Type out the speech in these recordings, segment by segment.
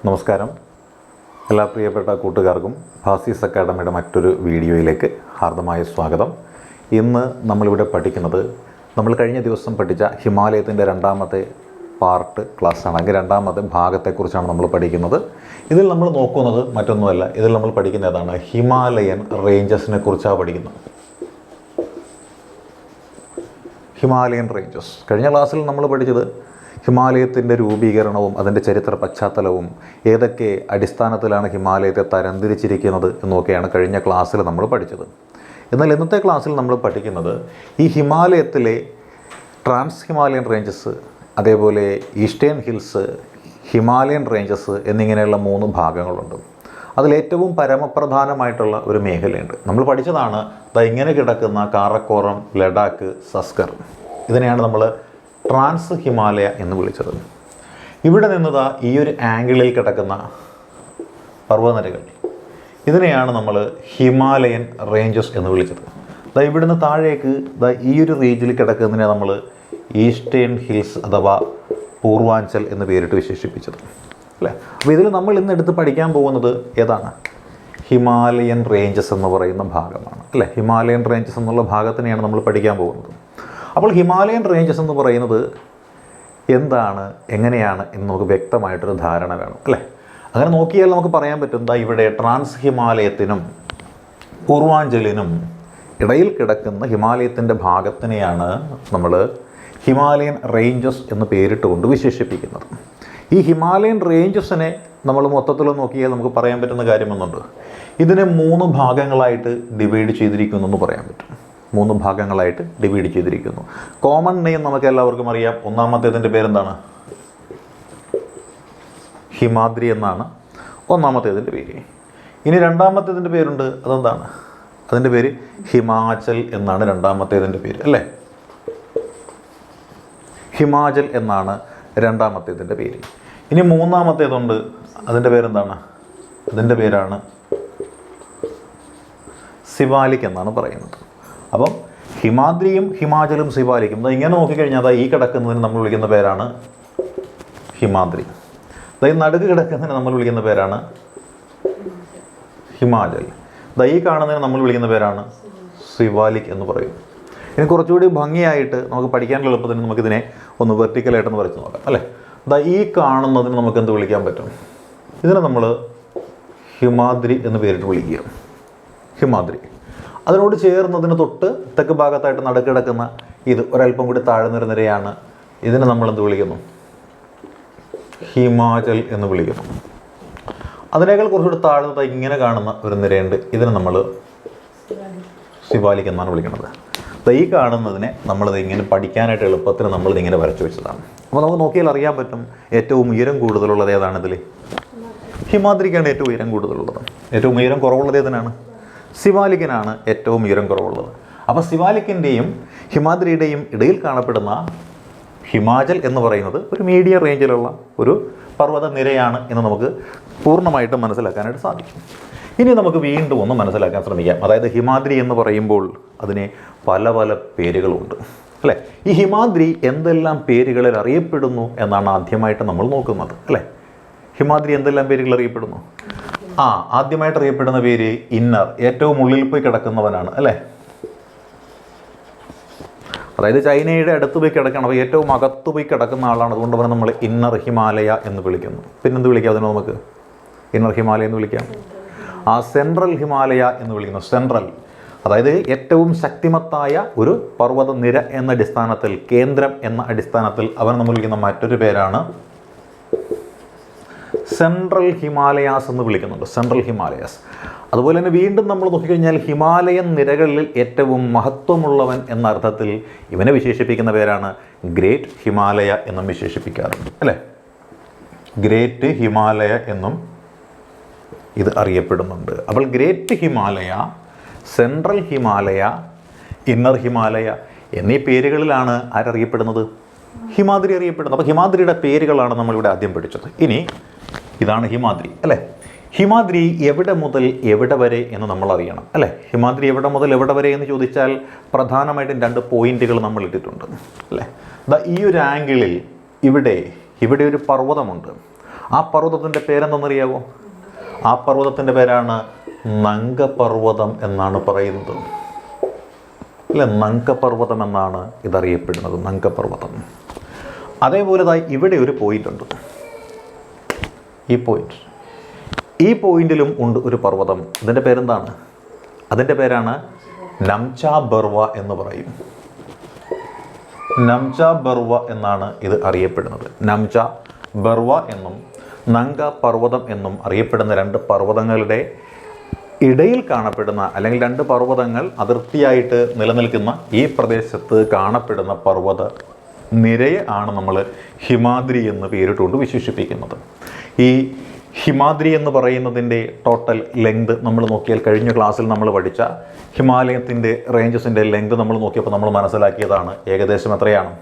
നമസ്കാരം. എല്ലാ പ്രിയപ്പെട്ട കൂട്ടുകാർക്കും ഭാസീസ് അക്കാഡമിയുടെ മറ്റൊരു വീഡിയോയിലേക്ക് ഹാർദമായ സ്വാഗതം. ഇന്ന് നമ്മളിവിടെ പഠിക്കുന്നത് നമ്മൾ കഴിഞ്ഞ ദിവസം പഠിച്ച ഹിമാലയത്തിൻ്റെ രണ്ടാമത്തെ പാർട്ട് ക്ലാസ്സാണ്. അല്ലെങ്കിൽ രണ്ടാമത്തെ ഭാഗത്തെക്കുറിച്ചാണ് നമ്മൾ പഠിക്കുന്നത്. ഇതിൽ നമ്മൾ നോക്കുന്നത് മറ്റൊന്നുമല്ല, ഇതിൽ നമ്മൾ പഠിക്കുന്ന ഏതാണ്? ഹിമാലയൻ റേഞ്ചസിനെ കുറിച്ചാണ് പഠിക്കുന്നത്. ഹിമാലയൻ റേഞ്ചസ് കഴിഞ്ഞ ക്ലാസ്സിൽ നമ്മൾ പഠിച്ചത് ഹിമാലയത്തിൻ്റെ രൂപീകരണവും അതിൻ്റെ ചരിത്ര പശ്ചാത്തലവും ഏതൊക്കെ അടിസ്ഥാനത്തിലാണ് ഹിമാലയത്തെ തരംതിരിച്ചിരിക്കുന്നത് എന്നൊക്കെയാണ് കഴിഞ്ഞ ക്ലാസ്സിൽ നമ്മൾ പഠിച്ചത്. എന്നാൽ ഇന്നത്തെ ക്ലാസ്സിൽ നമ്മൾ പഠിക്കുന്നത് ഈ ഹിമാലയത്തിലെ ട്രാൻസ് ഹിമാലയൻ റേഞ്ചസ്, അതേപോലെ ഈസ്റ്റേൺ ഹിൽസ്, ഹിമാലയൻ റേഞ്ചസ് എന്നിങ്ങനെയുള്ള 3 ഭാഗങ്ങളുണ്ട്. അതിലേറ്റവും പരമപ്രധാനമായിട്ടുള്ള ഒരു മേഖലയുണ്ട്. നമ്മൾ പഠിച്ചതാണ് ഇങ്ങനെ കിടക്കുന്ന കാറക്കോറം, ലഡാക്ക്, സസ്കർ. ഇതിനെയാണ് നമ്മൾ ട്രാൻസ് ഹിമാലയ എന്ന് വിളിച്ചത്. ഇവിടെ നിന്നത് ഈ ഒരു ആംഗിളിൽ കിടക്കുന്ന പർവ്വതനിരകൾ, ഇതിനെയാണ് നമ്മൾ ഹിമാലയൻ റേഞ്ചസ് എന്ന് വിളിച്ചത്. ഇവിടുന്ന് താഴേക്ക് ഈ ഒരു റേഞ്ചിൽ കിടക്കുന്നതിനെ നമ്മൾ ഈസ്റ്റേൺ ഹിൽസ് അഥവാ പൂർവാഞ്ചൽ എന്ന് പേരിട്ട് വിശേഷിപ്പിച്ചത് അല്ലേ. അപ്പോൾ ഇതിൽ നമ്മൾ ഇന്ന് എടുത്ത് പഠിക്കാൻ പോകുന്നത് ഏതാണ്? ഹിമാലയൻ റേഞ്ചസ് എന്ന് പറയുന്ന ഭാഗമാണ് അല്ലേ. ഹിമാലയൻ റേഞ്ചസ് എന്നുള്ള ഭാഗത്തിനെയാണ് നമ്മൾ പഠിക്കാൻ പോകുന്നത്. അപ്പോൾ ഹിമാലയൻ റേഞ്ചസ് എന്ന് പറയുന്നത് എന്താണ്, എങ്ങനെയാണ് എന്ന് നമുക്ക് വ്യക്തമായിട്ടൊരു ധാരണ വേണം അല്ലേ. അങ്ങനെ നോക്കിയാൽ നമുക്ക് പറയാൻ പറ്റും, ഇവിടെ ട്രാൻസ് ഹിമാലയത്തിനും പൂർവാഞ്ചലിനും ഇടയിൽ കിടക്കുന്ന ഹിമാലയത്തിൻ്റെ ഭാഗത്തിനെയാണ് നമ്മൾ ഹിമാലയൻ റേഞ്ചസ് എന്ന് പേരിട്ടുകൊണ്ട് വിശേഷിപ്പിക്കുന്നത്. ഈ ഹിമാലയൻ റേഞ്ചസിനെ നമ്മൾ മൊത്തത്തിൽ നോക്കിയാൽ നമുക്ക് പറയാൻ പറ്റുന്ന കാര്യമൊന്നുണ്ട്. ഇതിനെ 3 ഭാഗങ്ങളായിട്ട് ഡിവൈഡ് ചെയ്തിരിക്കുന്നു എന്ന് പറയാൻ പറ്റും. 3 ഭാഗങ്ങളായിട്ട് ഡിവൈഡ് ചെയ്തിരിക്കുന്നു. കോമൺ നെയിം നമുക്ക് എല്ലാവർക്കും അറിയാം. ഒന്നാമത്തേതിൻ്റെ പേരെന്താണ്? ഹിമാദ്രി എന്നാണ് ഒന്നാമത്തേതിൻ്റെ പേര്. ഇനി രണ്ടാമത്തേതിൻ്റെ പേരുണ്ട്, അതെന്താണ്? അതിൻ്റെ പേര് ഹിമാചൽ എന്നാണ് രണ്ടാമത്തേതിൻ്റെ പേര് അല്ലേ. ഹിമാചൽ എന്നാണ് രണ്ടാമത്തേതിൻ്റെ പേര്. ഇനി മൂന്നാമത്തേതുണ്ട്, അതിൻ്റെ പേരെന്താണ്? അതിൻ്റെ പേരാണ് സിവാലിക് എന്നാണ് പറയുന്നത്. അപ്പം ഹിമാദ്രിയും ഹിമാചലും സിവാലിക്കും ഇങ്ങനെ നോക്കിക്കഴിഞ്ഞാൽ ഈ കിടക്കുന്നതിന് നമ്മൾ വിളിക്കുന്ന പേരാണ് ഹിമാദ്രി. ഈ നടുക്ക് കിടക്കുന്നതിന് നമ്മൾ വിളിക്കുന്ന പേരാണ് ഹിമാചൽ. ഈ കാണുന്നതിന് നമ്മൾ വിളിക്കുന്ന പേരാണ് സിവാലിക് എന്ന് പറയും. ഇനി കുറച്ചുകൂടി ഭംഗിയായിട്ട് നമുക്ക് പഠിക്കാനുള്ള എളുപ്പത്തിന് നമുക്കിതിനെ ഒന്ന് വെർട്ടിക്കലായിട്ടൊന്ന് വരച്ച് നോക്കാം അല്ലേ. ഈ കാണുന്നതിന് നമുക്ക് എന്ത് വിളിക്കാൻ പറ്റും? ഇതിനെ നമ്മൾ ഹിമാദ്രി എന്ന് പേരിട്ട് വിളിക്കുക. ഹിമാദ്രി. അതിനോട് ചേർന്നതിന് തൊട്ട് തെക്ക് ഭാഗത്തായിട്ട് നടുക്കിടക്കുന്ന ഇത് ഒരല്പം കൂടി താഴ്ന്നൊരു നിരയാണ്. ഇതിനെ നമ്മൾ എന്ത് വിളിക്കുന്നു? ഹിമാചൽ എന്ന് വിളിക്കുന്നു. അതിനേക്കാൾ കുറച്ചുകൂടി താഴ്ന്നത് ഇങ്ങനെ കാണുന്ന ഒരു നിരയുണ്ട്. ഇതിനെ നമ്മൾ സിവാലിക് എന്നാണ് വിളിക്കുന്നത്. ഈ കാണുന്നതിനെ നമ്മളിത് ഇങ്ങനെ പഠിക്കാനായിട്ട് എളുപ്പത്തിന് നമ്മളിതിങ്ങനെ വരച്ചു വെച്ചതാണ്. അപ്പോൾ നമുക്ക് നോക്കിയാൽ അറിയാൻ പറ്റും ഏറ്റവും ഉയരം കൂടുതലുള്ളത് ഏതാണ് ഇതിൽ? ഹിമാദ്രിക്കാണ് ഏറ്റവും ഉയരം കൂടുതലുള്ളത്. ഏറ്റവും ഉയരം കുറവുള്ളത് ഏതിനാണ്? സിവാലിക്കിനാണ് ഏറ്റവും ഉയരം കുറവുള്ളത്. അപ്പോൾ സിവാലിക്കിൻ്റെയും ഹിമാദ്രിയുടെയും ഇടയിൽ കാണപ്പെടുന്ന ഹിമാചൽ എന്ന് പറയുന്നത് ഒരു മീഡിയം റേഞ്ചിലുള്ള ഒരു പർവ്വത നിരയാണ് എന്ന് നമുക്ക് പൂർണ്ണമായിട്ടും മനസ്സിലാക്കാനായിട്ട് സാധിക്കും. ഇനി നമുക്ക് വീണ്ടും ഒന്ന് മനസ്സിലാക്കാൻ ശ്രമിക്കാം. അതായത് ഹിമാദ്രി എന്ന് പറയുമ്പോൾ അതിന് പല പല പേരുകളുണ്ട് അല്ലേ. ഈ ഹിമാദ്രി എന്തെല്ലാം പേരുകളിൽ അറിയപ്പെടുന്നു എന്നാണ് ആദ്യമായിട്ട് നമ്മൾ നോക്കുന്നത് അല്ലേ. ഹിമാദ്രി എന്തെല്ലാം പേരുകൾ അറിയപ്പെടുന്നു? ആദ്യമായിട്ട് അറിയപ്പെടുന്ന പേര് ഇന്നർ, ഏറ്റവും ഉള്ളിൽ പോയി കിടക്കുന്നവനാണ് അല്ലേ. അതായത് ചൈനയുടെ അടുത്ത് പോയി കിടക്കണം, അപ്പോൾ ഏറ്റവും അകത്ത് പോയി കിടക്കുന്ന ആളാണ്. അതുകൊണ്ട് തന്നെ നമ്മൾ ഇന്നർ ഹിമാലയ എന്ന് വിളിക്കുന്നു. പിന്നെന്ത് വിളിക്കാം അതിന്? നമുക്ക് ഇന്നർ ഹിമാലയ എന്ന് വിളിക്കാം. സെൻട്രൽ ഹിമാലയ എന്ന് വിളിക്കുന്നു. സെൻട്രൽ, അതായത് ഏറ്റവും ശക്തിമത്തായ ഒരു പർവ്വത നിര എന്ന അടിസ്ഥാനത്തിൽ, കേന്ദ്രം എന്ന അടിസ്ഥാനത്തിൽ അവൻ നമ്മൾ വിളിക്കുന്ന മറ്റൊരു പേരാണ് സെൻട്രൽ ഹിമാലയാസ് എന്ന് വിളിക്കുന്നുണ്ട്. Central Himalayas. അതുപോലെ തന്നെ വീണ്ടും നമ്മൾ നോക്കിക്കഴിഞ്ഞാൽ ഹിമാലയൻ നിരകളിൽ ഏറ്റവും മഹത്വമുള്ളവൻ എന്ന അർത്ഥത്തിൽ ഇവനെ വിശേഷിപ്പിക്കുന്ന പേരാണ് ഗ്രേറ്റ് ഹിമാലയ എന്നും വിശേഷിപ്പിക്കാറുണ്ട് അല്ലേ. ഗ്രേറ്റ് ഹിമാലയ എന്നും ഇത് അറിയപ്പെടുന്നുണ്ട്. അപ്പോൾ great Himalaya, central Himalaya, inner Himalaya എന്നീ പേരുകളിലാണ് ആരറിയപ്പെടുന്നത്? ഹിമാദ്രി അറിയപ്പെടുന്നത്. അപ്പോൾ ഹിമാദ്രിയുടെ പേരുകളാണ് നമ്മളിവിടെ ആദ്യം പഠിച്ചത്. ഇനി ഇതാണ് ഹിമാദ്രി അല്ലേ. ഹിമാദ്രി എവിടെ മുതൽ എവിടെ വരെ എന്ന് നമ്മൾ അറിയണം അല്ലേ. ഹിമാദ്രി എവിടെ മുതൽ എവിടെ വരെ എന്ന് ചോദിച്ചാൽ പ്രധാനമായിട്ടും 2 പോയിന്റുകൾ നമ്മൾ ഇട്ടിട്ടുണ്ട് അല്ലേ. ഈ ഒരു ആംഗിളിൽ ഇവിടെ ഒരു പർവ്വതമുണ്ട്. ആ പർവ്വതത്തിൻ്റെ പേരെന്തെന്നറിയാവോ? ആ പർവ്വതത്തിൻ്റെ പേരാണ് നംഗപർവ്വതം എന്നാണ് പറയുന്നത്. അല്ല, നംഗപർവ്വതം എന്നാണ് ഇതറിയപ്പെടുന്നത്, നംഗപർവ്വതം. അതേപോലെ ഇവിടെ ഒരു പോയിന്റ് ഉണ്ട്. ഈ പോയിന്റിലും ഉണ്ട് ഒരു പർവ്വതം. ഇതിൻ്റെ പേരെന്താണ്? അതിൻ്റെ പേരാണ് നംചാ ബർവ എന്ന് പറയും. നംചാ ബർവ എന്നാണ് ഇത് അറിയപ്പെടുന്നത്. നംചാ ബർവ എന്നും നംഗ പർവ്വതം എന്നും അറിയപ്പെടുന്ന രണ്ട് പർവ്വതങ്ങളുടെ ഇടയിൽ കാണപ്പെടുന്ന, അല്ലെങ്കിൽ രണ്ട് പർവ്വതങ്ങൾ അതിർത്തിയായിട്ട് നിലനിൽക്കുന്ന ഈ പ്രദേശത്ത് കാണപ്പെടുന്ന പർവ്വത നിരയെ ആണ് നമ്മൾ ഹിമാദ്രി എന്ന് പേരിട്ടുകൊണ്ട് വിശേഷിപ്പിക്കുന്നത്. ഈ ഹിമാദ്രി എന്ന് പറയുന്നതിൻ്റെ ടോട്ടൽ ലെങ്ത് നമ്മൾ നോക്കിയാൽ, കഴിഞ്ഞ ക്ലാസ്സിൽ നമ്മൾ പഠിച്ച ഹിമാലയത്തിൻ്റെ റേഞ്ചസിൻ്റെ ലെങ്ത് നമ്മൾ നോക്കിയപ്പോൾ നമ്മൾ മനസ്സിലാക്കിയതാണ് ഏകദേശം എത്രയാണ്?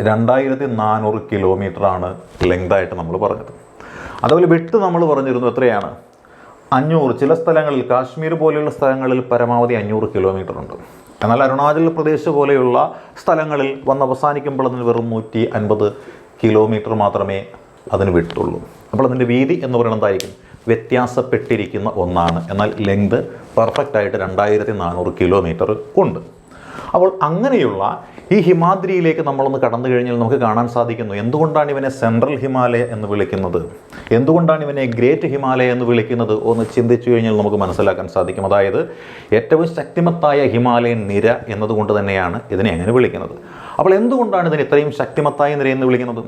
2400 കിലോമീറ്ററാണ് ലെങ്തായിട്ട് നമ്മൾ പറഞ്ഞത്. അതുപോലെ വിട്ട് നമ്മൾ പറഞ്ഞിരുന്നു എത്രയാണ്? 500. ചില സ്ഥലങ്ങളിൽ, കാശ്മീർ പോലെയുള്ള സ്ഥലങ്ങളിൽ പരമാവധി 500 കിലോമീറ്റർ ഉണ്ട്. എന്നാൽ അരുണാചൽ പ്രദേശ് പോലെയുള്ള സ്ഥലങ്ങളിൽ വന്ന് അവസാനിക്കുമ്പോൾ അതിന് വെറും 150 കിലോമീറ്റർ മാത്രമേ അതിന് വിട്ടുള്ളൂ. അപ്പോൾ അതിൻ്റെ വീതി എന്ന് പറയുന്നത് എന്തായിരിക്കും? വ്യത്യാസപ്പെട്ടിരിക്കുന്ന ഒന്നാണ്. എന്നാൽ ലെങ്ത് പെർഫെക്റ്റ് ആയിട്ട് 2400 കിലോമീറ്റർ ഉണ്ട്. അപ്പോൾ അങ്ങനെയുള്ള ഈ ഹിമാദ്രിയിലേക്ക് നമ്മളൊന്ന് കടന്നു കഴിഞ്ഞാൽ നമുക്ക് കാണാൻ സാധിക്കുന്നു എന്തുകൊണ്ടാണ് ഇവനെ സെൻട്രൽ ഹിമാലയ എന്ന് വിളിക്കുന്നത്, എന്തുകൊണ്ടാണ് ഇവനെ ഗ്രേറ്റ് ഹിമാലയ എന്ന് വിളിക്കുന്നത് ഒന്ന് ചിന്തിച്ചു കഴിഞ്ഞാൽ നമുക്ക് മനസ്സിലാക്കാൻ സാധിക്കും. അതായത് ഏറ്റവും ശക്തിമത്തായ ഹിമാലയൻ നിര എന്നതുകൊണ്ട് തന്നെയാണ് ഇതിനെ അങ്ങനെ വിളിക്കുന്നത്. അപ്പോൾ എന്തുകൊണ്ടാണ് ഇതിന് ഇത്രയും ശക്തിമത്തായ നിര എന്ന് വിളിക്കുന്നത്?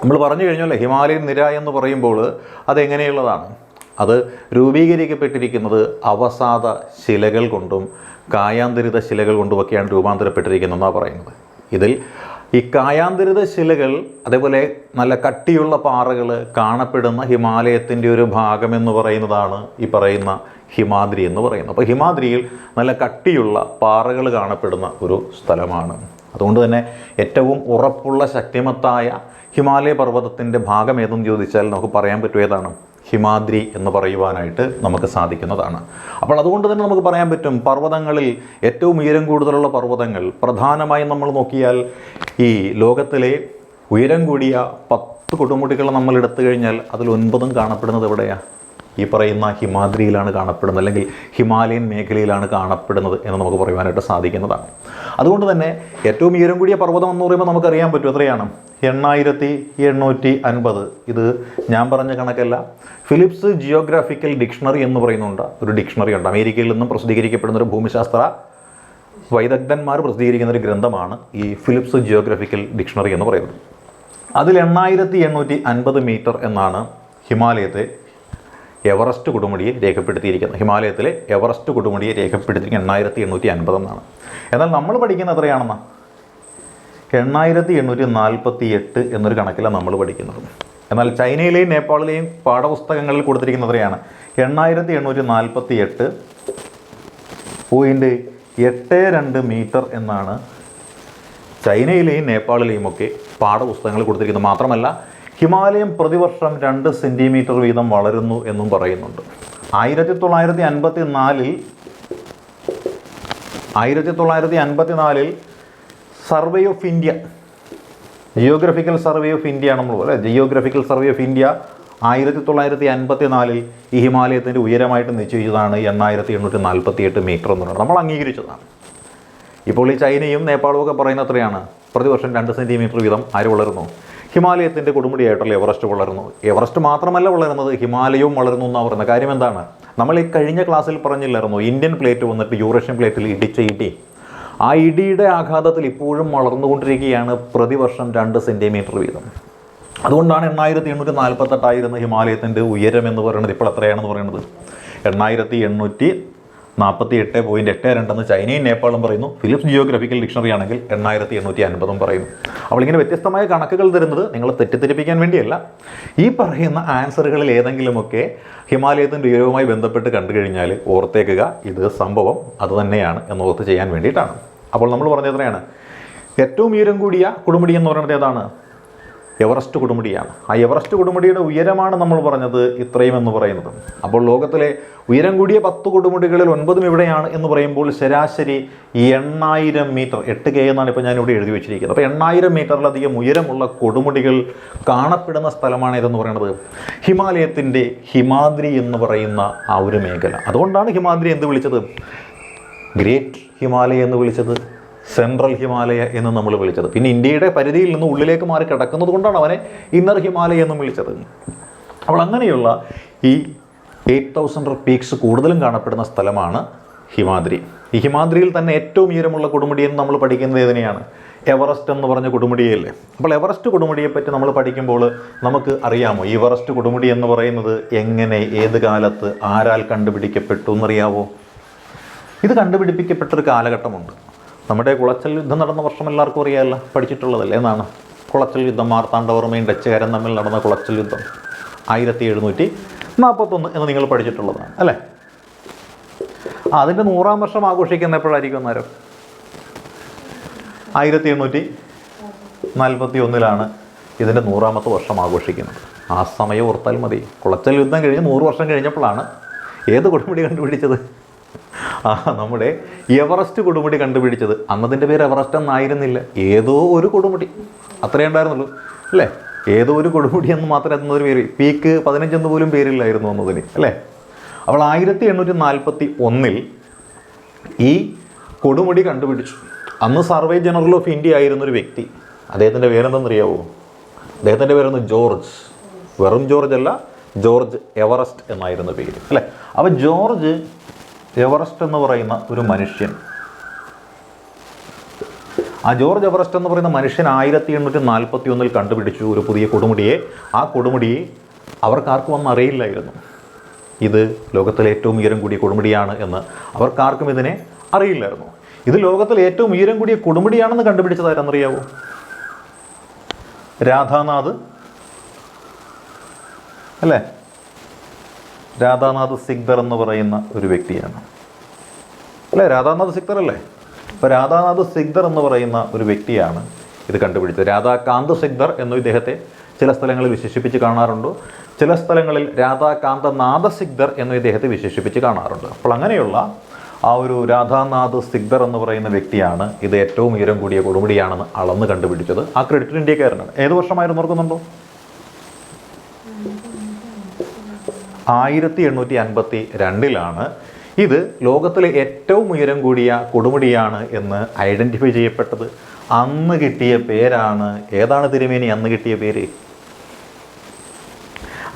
നമ്മൾ പറഞ്ഞു കഴിഞ്ഞാൽ ഹിമാലയൻ നിര എന്ന് പറയുമ്പോൾ അതെങ്ങനെയുള്ളതാണ്? അത് രൂപീകരിക്കപ്പെട്ടിരിക്കുന്നത് അവസാദ ശിലകൾ കൊണ്ടും കായാന്തരിത ശിലകൾ കൊണ്ടുമൊക്കെയാണ് രൂപാന്തരപ്പെട്ടിരിക്കുന്നതെന്നാണ് പറയുന്നത്. ഇതിൽ ഈ കായാന്തരിത ശിലകൾ, അതേപോലെ നല്ല കട്ടിയുള്ള പാറകൾ കാണപ്പെടുന്ന ഹിമാലയത്തിൻ്റെ ഒരു ഭാഗമെന്ന് പറയുന്നതാണ് ഈ പറയുന്ന ഹിമാദ്രി എന്ന് പറയുന്നത്. അപ്പോൾ ഹിമാദ്രിയിൽ നല്ല കട്ടിയുള്ള പാറകൾ കാണപ്പെടുന്ന ഒരു സ്ഥലമാണ്. അതുകൊണ്ട് തന്നെ ഏറ്റവും ഉറപ്പുള്ള ശക്തിമത്തായ ഹിമാലയ പർവ്വതത്തിൻ്റെ ഭാഗം ഏതെന്ന് ചോദിച്ചാൽ നമുക്ക് പറയാൻ പറ്റും ഏതാണ്? ഹിമാദ്രി എന്ന് പറയുവാനായിട്ട് നമുക്ക് സാധിക്കുന്നതാണ്. അപ്പോൾ അതുകൊണ്ട് തന്നെ നമുക്ക് പറയാൻ പറ്റും പർവ്വതങ്ങളിൽ ഏറ്റവും ഉയരം കൂടുതലുള്ള പർവ്വതങ്ങൾ പ്രധാനമായും നമ്മൾ നോക്കിയാൽ ഈ ലോകത്തിലെ ഉയരം കൂടിയ 10 കൊടുമുടികൾ നമ്മൾ എടുത്തു കഴിഞ്ഞാൽ അതിൽ 9 കാണപ്പെടുന്നത് എവിടെയാണ്? ഈ പറയുന്ന ഹിമാദ്രിയിലാണ് കാണപ്പെടുന്നത്, അല്ലെങ്കിൽ ഹിമാലയൻ മേഖലയിലാണ് കാണപ്പെടുന്നത് എന്ന് നമുക്ക് പറയുവാനായിട്ട് സാധിക്കുന്നതാണ്. അതുകൊണ്ട് തന്നെ ഏറ്റവും ഉയരം കൂടിയ പർവ്വതം എന്ന് പറയുമ്പോൾ നമുക്കറിയാൻ പറ്റും എത്രയാണ്? 8850. ഇത് ഞാൻ പറഞ്ഞ കണക്കല്ല. ഫിലിപ്സ് ജിയോഗ്രാഫിക്കൽ ഡിക്ഷണറി എന്ന് പറയുന്നുണ്ട്, ഒരു ഡിക്ഷണറി ഉണ്ട്. അമേരിക്കയിൽ നിന്നും പ്രസിദ്ധീകരിക്കപ്പെടുന്ന ഒരു ഭൂമിശാസ്ത്ര വൈദഗ്ധന്മാർ പ്രസിദ്ധീകരിക്കുന്ന ഒരു ഗ്രന്ഥമാണ് ഈ ഫിലിപ്സ് ജിയോഗ്രാഫിക്കൽ ഡിക്ഷണറി എന്ന് പറയുന്നത്. അതിൽ 8850 മീറ്റർ എന്നാണ് ഹിമാലയത്തെ എവറസ്റ്റ് കൊടുമുടിയെ രേഖപ്പെടുത്തിയിരിക്കുന്നത്. ഹിമാലയത്തിലെ എവറസ്റ്റ് കൊടുമുടിയെ രേഖപ്പെടുത്തിയിരിക്കുന്നത് 8850 എന്നാണ്. എന്നാൽ നമ്മൾ പഠിക്കുന്നത് എത്രയാണെന്ന്? 8848 എന്നൊരു കണക്കിലാണ് നമ്മൾ പഠിക്കുന്നത്. എന്നാൽ ചൈനയിലെയും നേപ്പാളിലെയും പാഠപുസ്തകങ്ങളിൽ കൊടുത്തിരിക്കുന്നത് എത്രയാണ്? 8848.82 മീറ്റർ എന്നാണ് ചൈനയിലെയും നേപ്പാളിലെയും ഒക്കെ പാഠപുസ്തകങ്ങൾ കൊടുത്തിരിക്കുന്നത്. മാത്രമല്ല ഹിമാലയം പ്രതിവർഷം 2 സെൻറ്റിമീറ്റർ വീതം വളരുന്നു എന്നും പറയുന്നുണ്ട്. 1954 survey of India, geographical survey of India നമ്മൾ പോലെ ജിയോഗ്രഫിക്കൽ സർവേ ഓഫ് ഇന്ത്യ 1954 ഈ ഹിമാലയത്തിൻ്റെ ഉയരമായിട്ട് നിശ്ചയിച്ചതാണ് 8848 മീറ്റർ എന്ന് പറയുന്നത്. നമ്മൾ അംഗീകരിച്ചതാണ്. ഇപ്പോൾ ഈ ചൈനയും നേപ്പാളും ഒക്കെ പറയുന്ന എത്രയാണ്? പ്രതിവർഷം 2 സെൻറ്റിമീറ്റർ വീതം ആര് വളരുന്നു? ഹിമാലയത്തിൻ്റെ കൊടുമുടിയായിട്ടുള്ള എവറസ്റ്റ് വളരുന്നു. എവറസ്റ്റ് മാത്രമല്ല വളരുന്നത്, ഹിമാലയവും വളരുന്നു എന്നാണ് പറയുന്നത്. കാര്യം എന്താണ്? നമ്മൾ ഈ കഴിഞ്ഞ ക്ലാസ്സിൽ പറഞ്ഞില്ലായിരുന്നു, ഇന്ത്യൻ പ്ലേറ്റ് വന്നിട്ട് യൂറേഷ്യൻ പ്ലേറ്റിൽ ഇടിച്ച ഇടി, ആ ഇടിയുടെ ആഘാതത്തിൽ ഇപ്പോഴും വളർന്നുകൊണ്ടിരിക്കുകയാണ് പ്രതിവർഷം 2 സെൻറ്റിമീറ്റർ വീതം. അതുകൊണ്ടാണ് 8848 ഹിമാലയത്തിൻ്റെ ഉയരം എന്ന് പറയുന്നത്. ഇപ്പോൾ എത്രയാണെന്ന് പറയുന്നത്? 8848.82 എന്ന് ചൈനയും നേപ്പാളും പറയുന്നു. ഫിലിപ്സ് ജിയോഗ്രഫിക്കൽ ഡിക്ഷണറി ആണെങ്കിൽ 8850 പറയുന്നു. അപ്പോൾ ഇങ്ങനെ വ്യത്യസ്തമായ കണക്കുകൾ തരുന്നത് നിങ്ങളെ തെറ്റിദ്ധരിപ്പിക്കാൻ വേണ്ടിയല്ല. ഈ പറയുന്ന ആൻസറുകളിൽ ഏതെങ്കിലുമൊക്കെ ഹിമാലയത്തിൻ്റെ ഉയരവുമായി ബന്ധപ്പെട്ട് കണ്ടു കഴിഞ്ഞാൽ ഓർത്തേക്കുക, ഇത് സംഭവം അതുതന്നെയാണ് എന്നോർത്ത് ചെയ്യാൻ വേണ്ടിയിട്ടാണ്. അപ്പോൾ നമ്മൾ പറഞ്ഞത് എത്രയാണ്? ഏറ്റവും ഉയരം കൂടിയ കൊടുമുടി എന്ന് പറയുന്നത് ഏതാണ്? എവറസ്റ്റ് കൊടുമുടിയാണ്. ആ എവറസ്റ്റ് കൊടുമുടിയുടെ ഉയരമാണ് നമ്മൾ പറഞ്ഞത് ഇത്രയും എന്ന് പറയുന്നത്. അപ്പോൾ ലോകത്തിലെ ഉയരം കൂടിയ 10 കൊടുമുടികളിൽ 9 ഇവിടെയാണ് എന്ന് പറയുമ്പോൾ ശരാശരി 8000 മീറ്റർ, 8K എന്നാണ് ഇപ്പോൾ ഞാനിവിടെ എഴുതി വെച്ചിരിക്കുന്നത്. അപ്പോൾ 8000 മീറ്ററിലധികം ഉയരമുള്ള കൊടുമുടികൾ കാണപ്പെടുന്ന സ്ഥലമാണ് ഇതെന്ന് പറയുന്നത്. ഹിമാലയത്തിൻ്റെ ഹിമാദ്രി എന്ന് പറയുന്ന ആ ഒരു മേഖല. അതുകൊണ്ടാണ് ഹിമാദ്രി എന്ത് വിളിച്ചത്? ഗ്രേറ്റ് ഹിമാലയ എന്ന് വിളിച്ചത്, സെൻട്രൽ ഹിമാലയ എന്ന് നമ്മൾ വിളിച്ചത്. പിന്നെ ഇന്ത്യയുടെ പരിധിയിൽ നിന്ന് ഉള്ളിലേക്ക് മാറി കിടക്കുന്നത് കൊണ്ടാണ് അവനെ ഇന്നർ ഹിമാലയ എന്നും വിളിച്ചത്. അപ്പോൾ അങ്ങനെയുള്ള ഈ 8000 പീക്സ് കൂടുതലും കാണപ്പെടുന്ന സ്ഥലമാണ് ഹിമാദ്രി. ഈ ഹിമാദ്രിയിൽ തന്നെ ഏറ്റവും ഉയരമുള്ള കൊടുമുടി എന്ന് നമ്മൾ പഠിക്കുന്നത് ഏതിനെയാണ്? എവറസ്റ്റ് എന്ന് പറഞ്ഞ കൊടുമുടിയല്ലേ. അപ്പോൾ എവറസ്റ്റ് കൊടുമുടിയെപ്പറ്റി നമ്മൾ പഠിക്കുമ്പോൾ നമുക്ക് അറിയാമോ എവറസ്റ്റ് കൊടുമുടി എന്ന് പറയുന്നത് എങ്ങനെ, ഏത് കാലത്ത്, ആരാൽ കണ്ടുപിടിക്കപ്പെട്ടു എന്നറിയാവോ? ഇത് കണ്ടുപിടിപ്പിക്കപ്പെട്ടൊരു കാലഘട്ടമുണ്ട്. നമ്മുടെ കുളച്ചൽ യുദ്ധം നടന്ന വർഷം എല്ലാവർക്കും അറിയാമല്ലോ, പഠിച്ചിട്ടുള്ളതല്ലേ എന്നാണ്. കുളച്ചൽ യുദ്ധം, മാർത്താണ്ഡവർമ്മയും ഡച്ചുകാരും തമ്മിൽ നടന്ന കുളച്ചൽ യുദ്ധം 1741 എന്ന് നിങ്ങൾ പഠിച്ചിട്ടുള്ളതാണ് അല്ലേ. അതിൻ്റെ 100-ാം വർഷം ആഘോഷിക്കുന്ന എപ്പോഴായിരിക്കും അന്നേരം? 1841 ഇതിൻ്റെ 100-ാമത്തെ വർഷം ആഘോഷിക്കുന്നത്. ആ സമയം ഓർത്താൽ മതി. കുളച്ചൽ യുദ്ധം കഴിഞ്ഞ് 100 വർഷം കഴിഞ്ഞപ്പോഴാണ് ഏത് കൊടുമുടി കണ്ടുപിടിച്ചത്? നമ്മുടെ എവറസ്റ്റ് കൊടുമുടി കണ്ടുപിടിച്ചത്. അന്നതിൻ്റെ പേര് എവറസ്റ്റ് എന്നായിരുന്നില്ല, ഏതോ ഒരു കൊടുമുടി, അത്രയേ ഉണ്ടായിരുന്നുള്ളൂ അല്ലേ. ഏതോ ഒരു കൊടുമുടി എന്ന് മാത്രമേ എന്നൊരു പേര്, പീക്ക് 15 എന്ന് പോലും പേരില്ലായിരുന്നു എന്നതിന് അല്ലേ. അപ്പോൾ 1841 ഈ കൊടുമുടി കണ്ടുപിടിച്ചു. അന്ന് സർവേ ജനറൽ ഓഫ് ഇന്ത്യ ആയിരുന്നൊരു വ്യക്തി. അദ്ദേഹത്തിൻ്റെ പേരെന്തെന്നറിയാവോ? അദ്ദേഹത്തിൻ്റെ പേരൊന്ന് ജോർജ്, വെറും ജോർജ് അല്ല, ജോർജ് എവറസ്റ്റ് എന്നായിരുന്നു പേര് അല്ലേ. അപ്പോൾ ജോർജ് എവറസ്റ്റ് എന്ന് പറയുന്ന ഒരു മനുഷ്യൻ, ആ ജോർജ് എവറസ്റ്റ് എന്ന് പറയുന്ന മനുഷ്യൻ 1841 കണ്ടുപിടിച്ചു ഒരു പുതിയ കൊടുമുടിയെ. ആ കൊടുമുടിയെ അവർക്കാർക്കും ഒന്നും അറിയില്ലായിരുന്നു. ഇത് ലോകത്തിലെ ഏറ്റവും ഉയരം കൂടിയ കൊടുമുടിയാണ് എന്ന് അവർക്കാർക്കും ഇതിനെ അറിയില്ലായിരുന്നു. ഇത് ലോകത്തിലെ ഏറ്റവും ഉയരം കൂടിയ കൊടുമുടിയാണെന്ന് കണ്ടുപിടിച്ചത് ആരെന്നറിയാവോ? രാധാനാഥ് അല്ലേ. രാധാനാഥ് സിക്ദർ എന്ന് പറയുന്ന ഒരു വ്യക്തിയാണ് അല്ലേ. രാധാനാഥ് സിക്ദർ അല്ലേ. അപ്പോൾ രാധാനാഥ് സിക്ദർ എന്ന് പറയുന്ന ഒരു വ്യക്തിയാണ് ഇത് കണ്ടുപിടിച്ചത്. രാധാകാന്ത് സിക്ദർ എന്നും ഇദ്ദേഹത്തെ ചില സ്ഥലങ്ങളിൽ വിശേഷിപ്പിച്ച് കാണാറുണ്ട്. ചില സ്ഥലങ്ങളിൽ രാധാകാന്തനാഥ സിക്ദർ എന്നും ഇദ്ദേഹത്തെ വിശേഷിപ്പിച്ച് കാണാറുണ്ട്. അപ്പോൾ അങ്ങനെയുള്ള ആ ഒരു രാധാനാഥ് സിക്ദർ എന്ന് പറയുന്ന വ്യക്തിയാണ് ഇത് ഏറ്റവും ഉയരം കൂടിയ കൊടുമുടിയാണെന്ന് അളന്ന് കണ്ടുപിടിച്ചത്. ആ ക്രെഡിറ്റ് ഇന്ത്യക്കാരനാണ്. ഏത് വർഷമായിരുന്നു ഓർക്കുന്നുണ്ടോ? 1852 ഇത് ലോകത്തിലെ ഏറ്റവും ഉയരം കൂടിയ കൊടുമുടിയാണ് എന്ന് ഐഡൻറ്റിഫൈ ചെയ്യപ്പെട്ടത്. അന്ന് കിട്ടിയ പേരാണ്, ഏതാണ് തിരുമേനി അന്ന് കിട്ടിയ പേര്?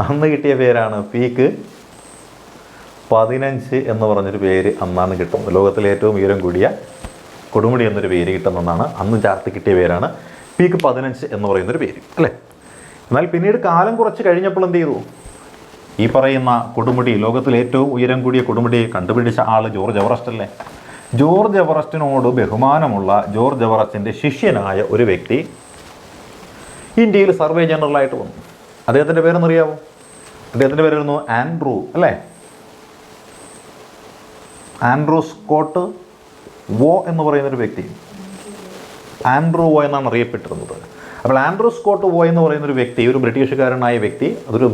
അന്ന് കിട്ടിയ പേരാണ് പീക്ക് 15 എന്ന് പറഞ്ഞൊരു പേര് അന്നാണ് കിട്ടുന്നത്. ലോകത്തിലെ ഏറ്റവും ഉയരം കൂടിയ കൊടുമുടി എന്നൊരു പേര് കിട്ടുന്നതാണ് അന്ന് ചാർത്തി കിട്ടിയ പേരാണ് പീക്ക് 15 എന്ന് പറയുന്നൊരു പേര് അല്ലേ. എന്നാൽ പിന്നീട് കാലം കുറച്ച് കഴിഞ്ഞപ്പോൾ എന്ത് ചെയ്തു? ഈ പറയുന്ന കൊടുമുടി, ലോകത്തിലെ ഏറ്റവും ഉയരം കൂടിയ കൊടുമുടി കണ്ടുപിടിച്ച ആൾ ജോർജ് എവറസ്റ്റ് അല്ലേ. ജോർജ് എവറസ്റ്റിനോട് ബഹുമാനമുള്ള ജോർജ് എവറസ്റ്റിൻ്റെ ശിഷ്യനായ ഒരു വ്യക്തി ഇന്ത്യയിൽ സർവേ ജനറലായിട്ട് വന്നു. അദ്ദേഹത്തിൻ്റെ പേരെന്നറിയാവോ? അദ്ദേഹത്തിൻ്റെ പേരായിരുന്നു ആൻഡ്രൂ അല്ലേ. ആൻഡ്രൂ സ്കോട്ട് വോ എന്ന് പറയുന്നൊരു വ്യക്തി, ആൻഡ്രൂ വോ എന്നാണ് അറിയപ്പെട്ടിരുന്നത്. അപ്പോൾ ആൻഡ്രൂ സ്കോട്ട് വോ എന്ന് പറയുന്നൊരു വ്യക്തി, ഒരു ബ്രിട്ടീഷുകാരനായ വ്യക്തി, അതൊരു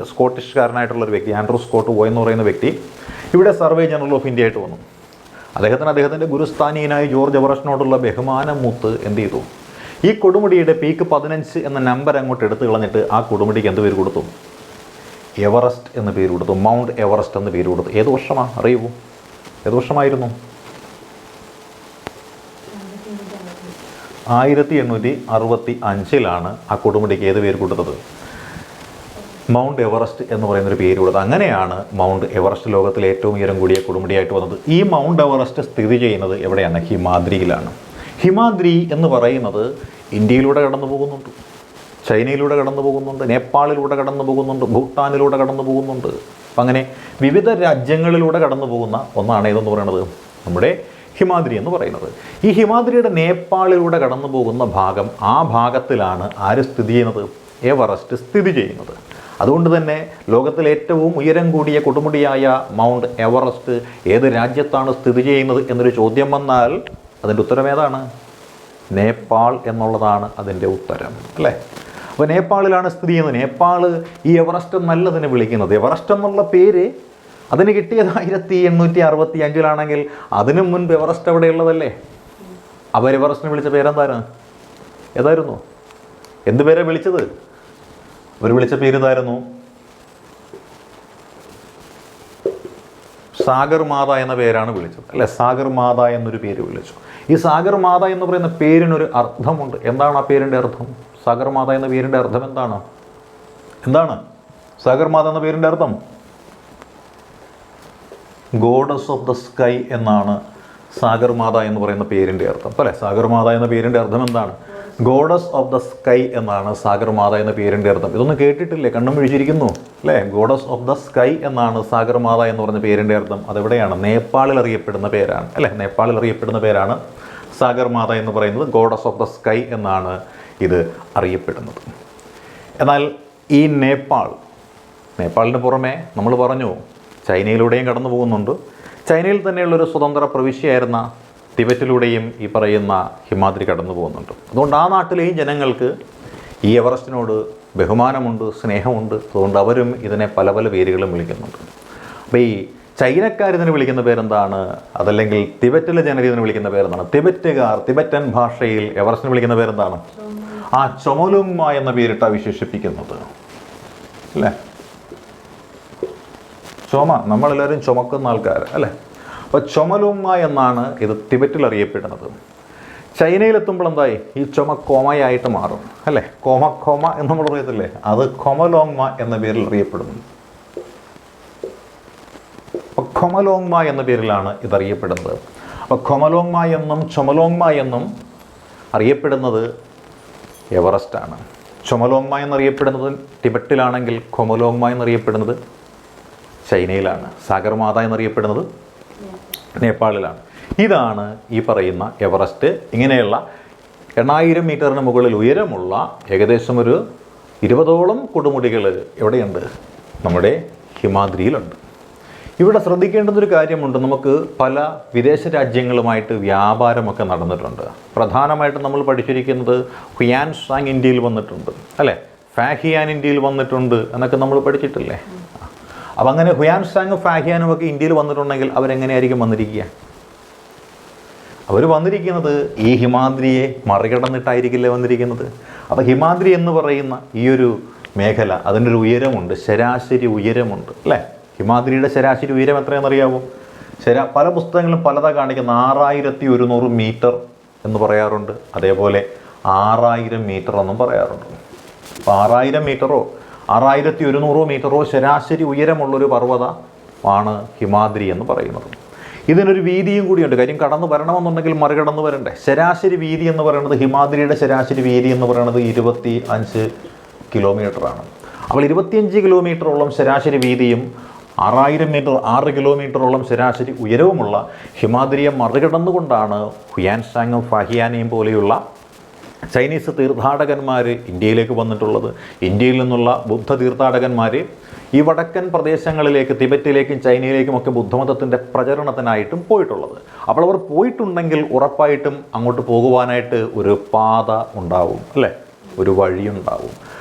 സ്കോട്ടിഷുകാരനായിട്ടുള്ളൊരു വ്യക്തി, ആൻഡ്രൂ സ്കോട്ട് വോ എന്ന് പറയുന്ന വ്യക്തി ഇവിടെ സർവേ ജനറൽ ഓഫ് ഇന്ത്യ ആയിട്ട് വന്നു. അദ്ദേഹത്തിൻ്റെ ഗുരുസ്ഥാനീയനായ ജോർജ് എവറസ്റ്റിനോടുള്ള ബഹുമാനം മൂത്ത് എന്ത് ചെയ്തു? ഈ കൊടുമുടിയുടെ പീക്ക് 15 എന്ന നമ്പർ അങ്ങോട്ട് എടുത്തു കളഞ്ഞിട്ട് ആ കൊടുമുടിക്ക് എന്ത് പേര് കൊടുത്തു? എവറസ്റ്റ് എന്ന് പേര് കൊടുത്തു. മൗണ്ട് എവറസ്റ്റ് എന്ന് പേര് കൊടുത്തു. ഏത് വർഷമാണ് അറിയുമോ? ഏത് വർഷമായിരുന്നു? 1865 ആ കൊടുമുടിക്ക് ഏത് പേര് കൊടുത്തത്? മൗണ്ട് എവറസ്റ്റ് എന്ന് പറയുന്നൊരു പേര് കൊടുത്തത്. അങ്ങനെയാണ് മൗണ്ട് എവറസ്റ്റ് ലോകത്തിലെ ഏറ്റവും ഉയരം കൂടിയ കൊടുമുടിയായിട്ട് വന്നത്. ഈ മൗണ്ട് എവറസ്റ്റ് സ്ഥിതി ചെയ്യുന്നത് എവിടെയാണ്? ഹിമാദ്രിയിലാണ്. ഹിമാദ്രി എന്ന് പറയുന്നത് ഇന്ത്യയിലൂടെ കടന്നു പോകുന്നുണ്ട്, ചൈനയിലൂടെ കടന്നു പോകുന്നുണ്ട്, നേപ്പാളിലൂടെ കടന്നു പോകുന്നുണ്ട്, ഭൂട്ടാനിലൂടെ കടന്നു പോകുന്നുണ്ട്. അപ്പം അങ്ങനെ വിവിധ രാജ്യങ്ങളിലൂടെ കടന്നു പോകുന്ന ഒന്നാണ് ഇതെന്ന് പറയുന്നത് നമ്മുടെ ഹിമാദ്രി എന്ന് പറയുന്നത്. ഈ ഹിമാദ്രിയുടെ നേപ്പാളിലൂടെ കടന്നു പോകുന്ന ഭാഗം, ആ ഭാഗത്തിലാണ് ആര് സ്ഥിതി ചെയ്യുന്നത്? എവറസ്റ്റ് സ്ഥിതി ചെയ്യുന്നത്. അതുകൊണ്ട് തന്നെ ലോകത്തിലെ ഏറ്റവും ഉയരം കൂടിയ കൊടുമുടിയായ മൗണ്ട് എവറസ്റ്റ് ഏത് രാജ്യത്താണ് സ്ഥിതി ചെയ്യുന്നത് എന്നൊരു ചോദ്യം വന്നാൽ അതിൻ്റെ ഉത്തരം ഏതാണ്? നേപ്പാൾ എന്നുള്ളതാണ് അതിൻ്റെ ഉത്തരം അല്ലേ. അപ്പോൾ നേപ്പാളിലാണ് സ്ഥിതി ചെയ്യുന്നത്. നേപ്പാൾ ഈ എവറസ്റ്റ് എന്നല്ല തന്നെ വിളിക്കുന്നത്. എവറസ്റ്റ് എന്നുള്ള പേര് അതിന് കിട്ടിയത് 1865 അതിനു മുൻപ് എവറസ്റ്റ് എവിടെയുള്ളതല്ലേ? അവർ എവറസ്റ്റിനെ വിളിച്ച പേരെന്തായിരുന്നു? ഏതായിരുന്നു? എന്ത് പേരാണ് വിളിച്ചത്? അവർ വിളിച്ച പേര് ഇതായിരുന്നു, സാഗർ മാത എന്ന പേരാണ് വിളിച്ചത്, അല്ലെ? സാഗർ മാത എന്നൊരു പേര് വിളിച്ചു. ഈ സാഗർ മാത എന്ന് പറയുന്ന പേരിനൊരു അർത്ഥമുണ്ട്. എന്താണ് ആ പേരിൻ്റെ അർത്ഥം? സാഗർ മാത എന്ന പേരിൻ്റെ അർത്ഥം എന്താണ്? സാഗർ മാത എന്ന പേരിൻ്റെ അർത്ഥം? ഗോഡസ് ഓഫ് ദ സ്കൈ എന്നാണ് സാഗർ മാത എന്ന് പറയുന്ന പേരിൻ്റെ അർത്ഥം, അല്ലേ? സാഗർ മാത എന്ന പേരിൻ്റെ അർത്ഥം എന്താണ്? ഗോഡസ് ഓഫ് ദ സ്കൈ എന്നാണ് സാഗർ മാത എന്ന പേരിൻ്റെ അർത്ഥം. ഇതൊന്നും കേട്ടിട്ടില്ലേ? കണ്ണും വിഴിച്ചിരിക്കുന്നു, അല്ലേ? ഗോഡസ് ഓഫ് ദ സ്കൈ എന്നാണ് സാഗർ മാത എന്ന് പറഞ്ഞ പേരിൻ്റെ അർത്ഥം. അതെവിടെയാണ്? നേപ്പാളിൽ അറിയപ്പെടുന്ന പേരാണ്, അല്ലേ? നേപ്പാളിൽ അറിയപ്പെടുന്ന പേരാണ് സാഗർ മാത എന്ന് പറയുന്നത്. ഗോഡസ് ഓഫ് ദ സ്കൈ എന്നാണ് ഇത് അറിയപ്പെടുന്നത്. എന്നാൽ ഈ നേപ്പാളിന് പുറമെ നമ്മൾ പറഞ്ഞു ചൈനയിലൂടെയും കടന്നു പോകുന്നുണ്ട്. ചൈനയിൽ തന്നെയുള്ളൊരു സ്വതന്ത്ര പ്രവിശ്യയായിരുന്ന ടിബറ്റിലൂടെയും ഈ പറയുന്ന ഹിമാദ്രി കടന്നു പോകുന്നുണ്ട്. അതുകൊണ്ട് ആ നാട്ടിലെയും ജനങ്ങൾക്ക് ഈ എവറസ്റ്റിനോട് ബഹുമാനമുണ്ട്, സ്നേഹമുണ്ട്. അതുകൊണ്ട് അവരും ഇതിനെ പല പല പേരുകളും വിളിക്കുന്നുണ്ട്. അപ്പോൾ ഈ ചൈനക്കാരിതിനെ വിളിക്കുന്ന പേരെന്താണ്? അതല്ലെങ്കിൽ തിബറ്റിലെ ജനത ഇതിനെ വിളിക്കുന്ന പേരെന്താണ്? തിബറ്റൻ ഭാഷയിൽ എവറസ്റ്റിനെ വിളിക്കുന്ന പേരെന്താണ്? ചൊമലുങ്മ എന്ന പേരിട്ടാണ് വിശേഷിപ്പിക്കുന്നത്, അല്ലേ? നമ്മളെല്ലാവരും ചുമക്കുന്ന ആൾക്കാർ, അല്ലേ? അപ്പോൾ ചൊമലുങ്മ എന്നാണ് ഇത് തിബറ്റിൽ അറിയപ്പെടുന്നത്. ചൈനയിലെത്തുമ്പോൾ എന്തായി? ഈ ചുമ കോമയായിട്ട് മാറും, അല്ലേ? കോമ എന്ന് നമ്മൾ പറയത്തില്ലേ? അത് കൊമലോങ്മ എന്ന പേരിൽ അറിയപ്പെടുന്നു. അപ്പോൾ കൊമലോങ്മ എന്ന പേരിലാണ് ഇതറിയപ്പെടുന്നത്. അപ്പോൾ കൊമലോങ്മ എന്നും ചൊമലോങ്മ എന്നും അറിയപ്പെടുന്നത് എവറസ്റ്റാണ്. ചൊമലോങ്മ എന്നറിയപ്പെടുന്നത് ടിബറ്റിലാണെങ്കിൽ കൊമലോങ്മ എന്നറിയപ്പെടുന്നത് ചൈനയിലാണ്. സാഗർ മാത എന്നറിയപ്പെടുന്നത് നേപ്പാളിലാണ്. ഇതാണ് ഈ പറയുന്ന എവറസ്റ്റ്. ഇങ്ങനെയുള്ള 8000 മീറ്ററിന് മുകളിൽ ഉയരമുള്ള ഏകദേശം ഒരു 20ഓളം കൊടുമുടികൾ എവിടെയുണ്ട്? നമ്മുടെ ഹിമാദ്രിയിലുണ്ട്. ഇവിടെ ശ്രദ്ധിക്കേണ്ടുന്നൊരു കാര്യമുണ്ട്. നമുക്ക് പല വിദേശ രാജ്യങ്ങളുമായിട്ട് വ്യാപാരമൊക്കെ നടന്നിട്ടുണ്ട്. പ്രധാനമായിട്ടും നമ്മൾ പഠിച്ചിരിക്കുന്നത് ഹുയാൻസാങ് ഇന്ത്യയിൽ വന്നിട്ടുണ്ട്, അല്ലേ? ഫാഹിയാൻ ഇന്ത്യയിൽ വന്നിട്ടുണ്ട് എന്നൊക്കെ നമ്മൾ പഠിച്ചിട്ടില്ലേ? അപ്പം അങ്ങനെ ഹുയാൻസാങ്ങും ഫാഹിയാനും ഒക്കെ ഇന്ത്യയിൽ വന്നിട്ടുണ്ടെങ്കിൽ അവരെങ്ങനെയായിരിക്കും വന്നിരിക്കുക? അവർ വന്നിരിക്കുന്നത് ഈ ഹിമാദ്രിയെ മറികടന്നിട്ടായിരിക്കില്ലേ വന്നിരിക്കുന്നത്? അപ്പോൾ ഹിമാദ്രി എന്ന് പറയുന്ന ഈ ഒരു മേഖല, അതിൻ്റെ ഒരു ഉയരമുണ്ട്, ശരാശരി ഉയരമുണ്ട്, അല്ലേ? ഹിമാദ്രിയുടെ ശരാശരി ഉയരം എത്രയാണെന്നറിയാമോ? പല പുസ്തകങ്ങളും പലതാ കാണിക്കുന്ന 6100 മീറ്റർ എന്ന് പറയാറുണ്ട്. അതേപോലെ 6000 മീറ്റർ എന്നും പറയാറുണ്ട്. അപ്പോൾ 6000 മീറ്ററോ 6100 മീറ്ററോ ശരാശരി ഉയരമുള്ളൊരു പർവ്വതമാണ് ഹിമാദ്രി എന്ന് പറയുന്നത്. ഇതിനൊരു വീതിയും കൂടിയുണ്ട്. കാര്യം കടന്നു വരണമെന്നുണ്ടെങ്കിൽ മറികടന്ന് വരണ്ടേ. ശരാശരി വീതി എന്ന് പറയുന്നത്, ഹിമാദ്രിയുടെ ശരാശരി വീതി എന്ന് പറയുന്നത് 25 കിലോമീറ്ററാണ്. അപ്പോൾ 25 കിലോമീറ്ററോളം ശരാശരി വീതിയും 6000 മീറ്റർ 6 കിലോമീറ്ററോളം ശരാശരി ഉയരവുമുള്ള ഹിമാദ്രിയെ മറികടന്നുകൊണ്ടാണ് ഹുയാൻസാങ്ങും ഫാഹിയാനെയും പോലെയുള്ള ചൈനീസ് തീർത്ഥാടകന്മാർ ഇന്ത്യയിലേക്ക് വന്നിട്ടുള്ളത്. ഇന്ത്യയിൽ നിന്നുള്ള ബുദ്ധ തീർത്ഥാടകന്മാർ ഈ വടക്കൻ പ്രദേശങ്ങളിലേക്ക്, തിബറ്റിലേക്കും ചൈനയിലേക്കുമൊക്കെ ബുദ്ധമതത്തിൻ്റെ പ്രചരണത്തിനായിട്ടും പോയിട്ടുള്ളത്. അപ്പോൾ അവർ പോയിട്ടുണ്ടെങ്കിൽ ഉറപ്പായിട്ടും അങ്ങോട്ട് പോകുവാനായിട്ട് ഒരു പാത ഉണ്ടാവും, അല്ലേ? ഒരു വഴിയുണ്ടാവും.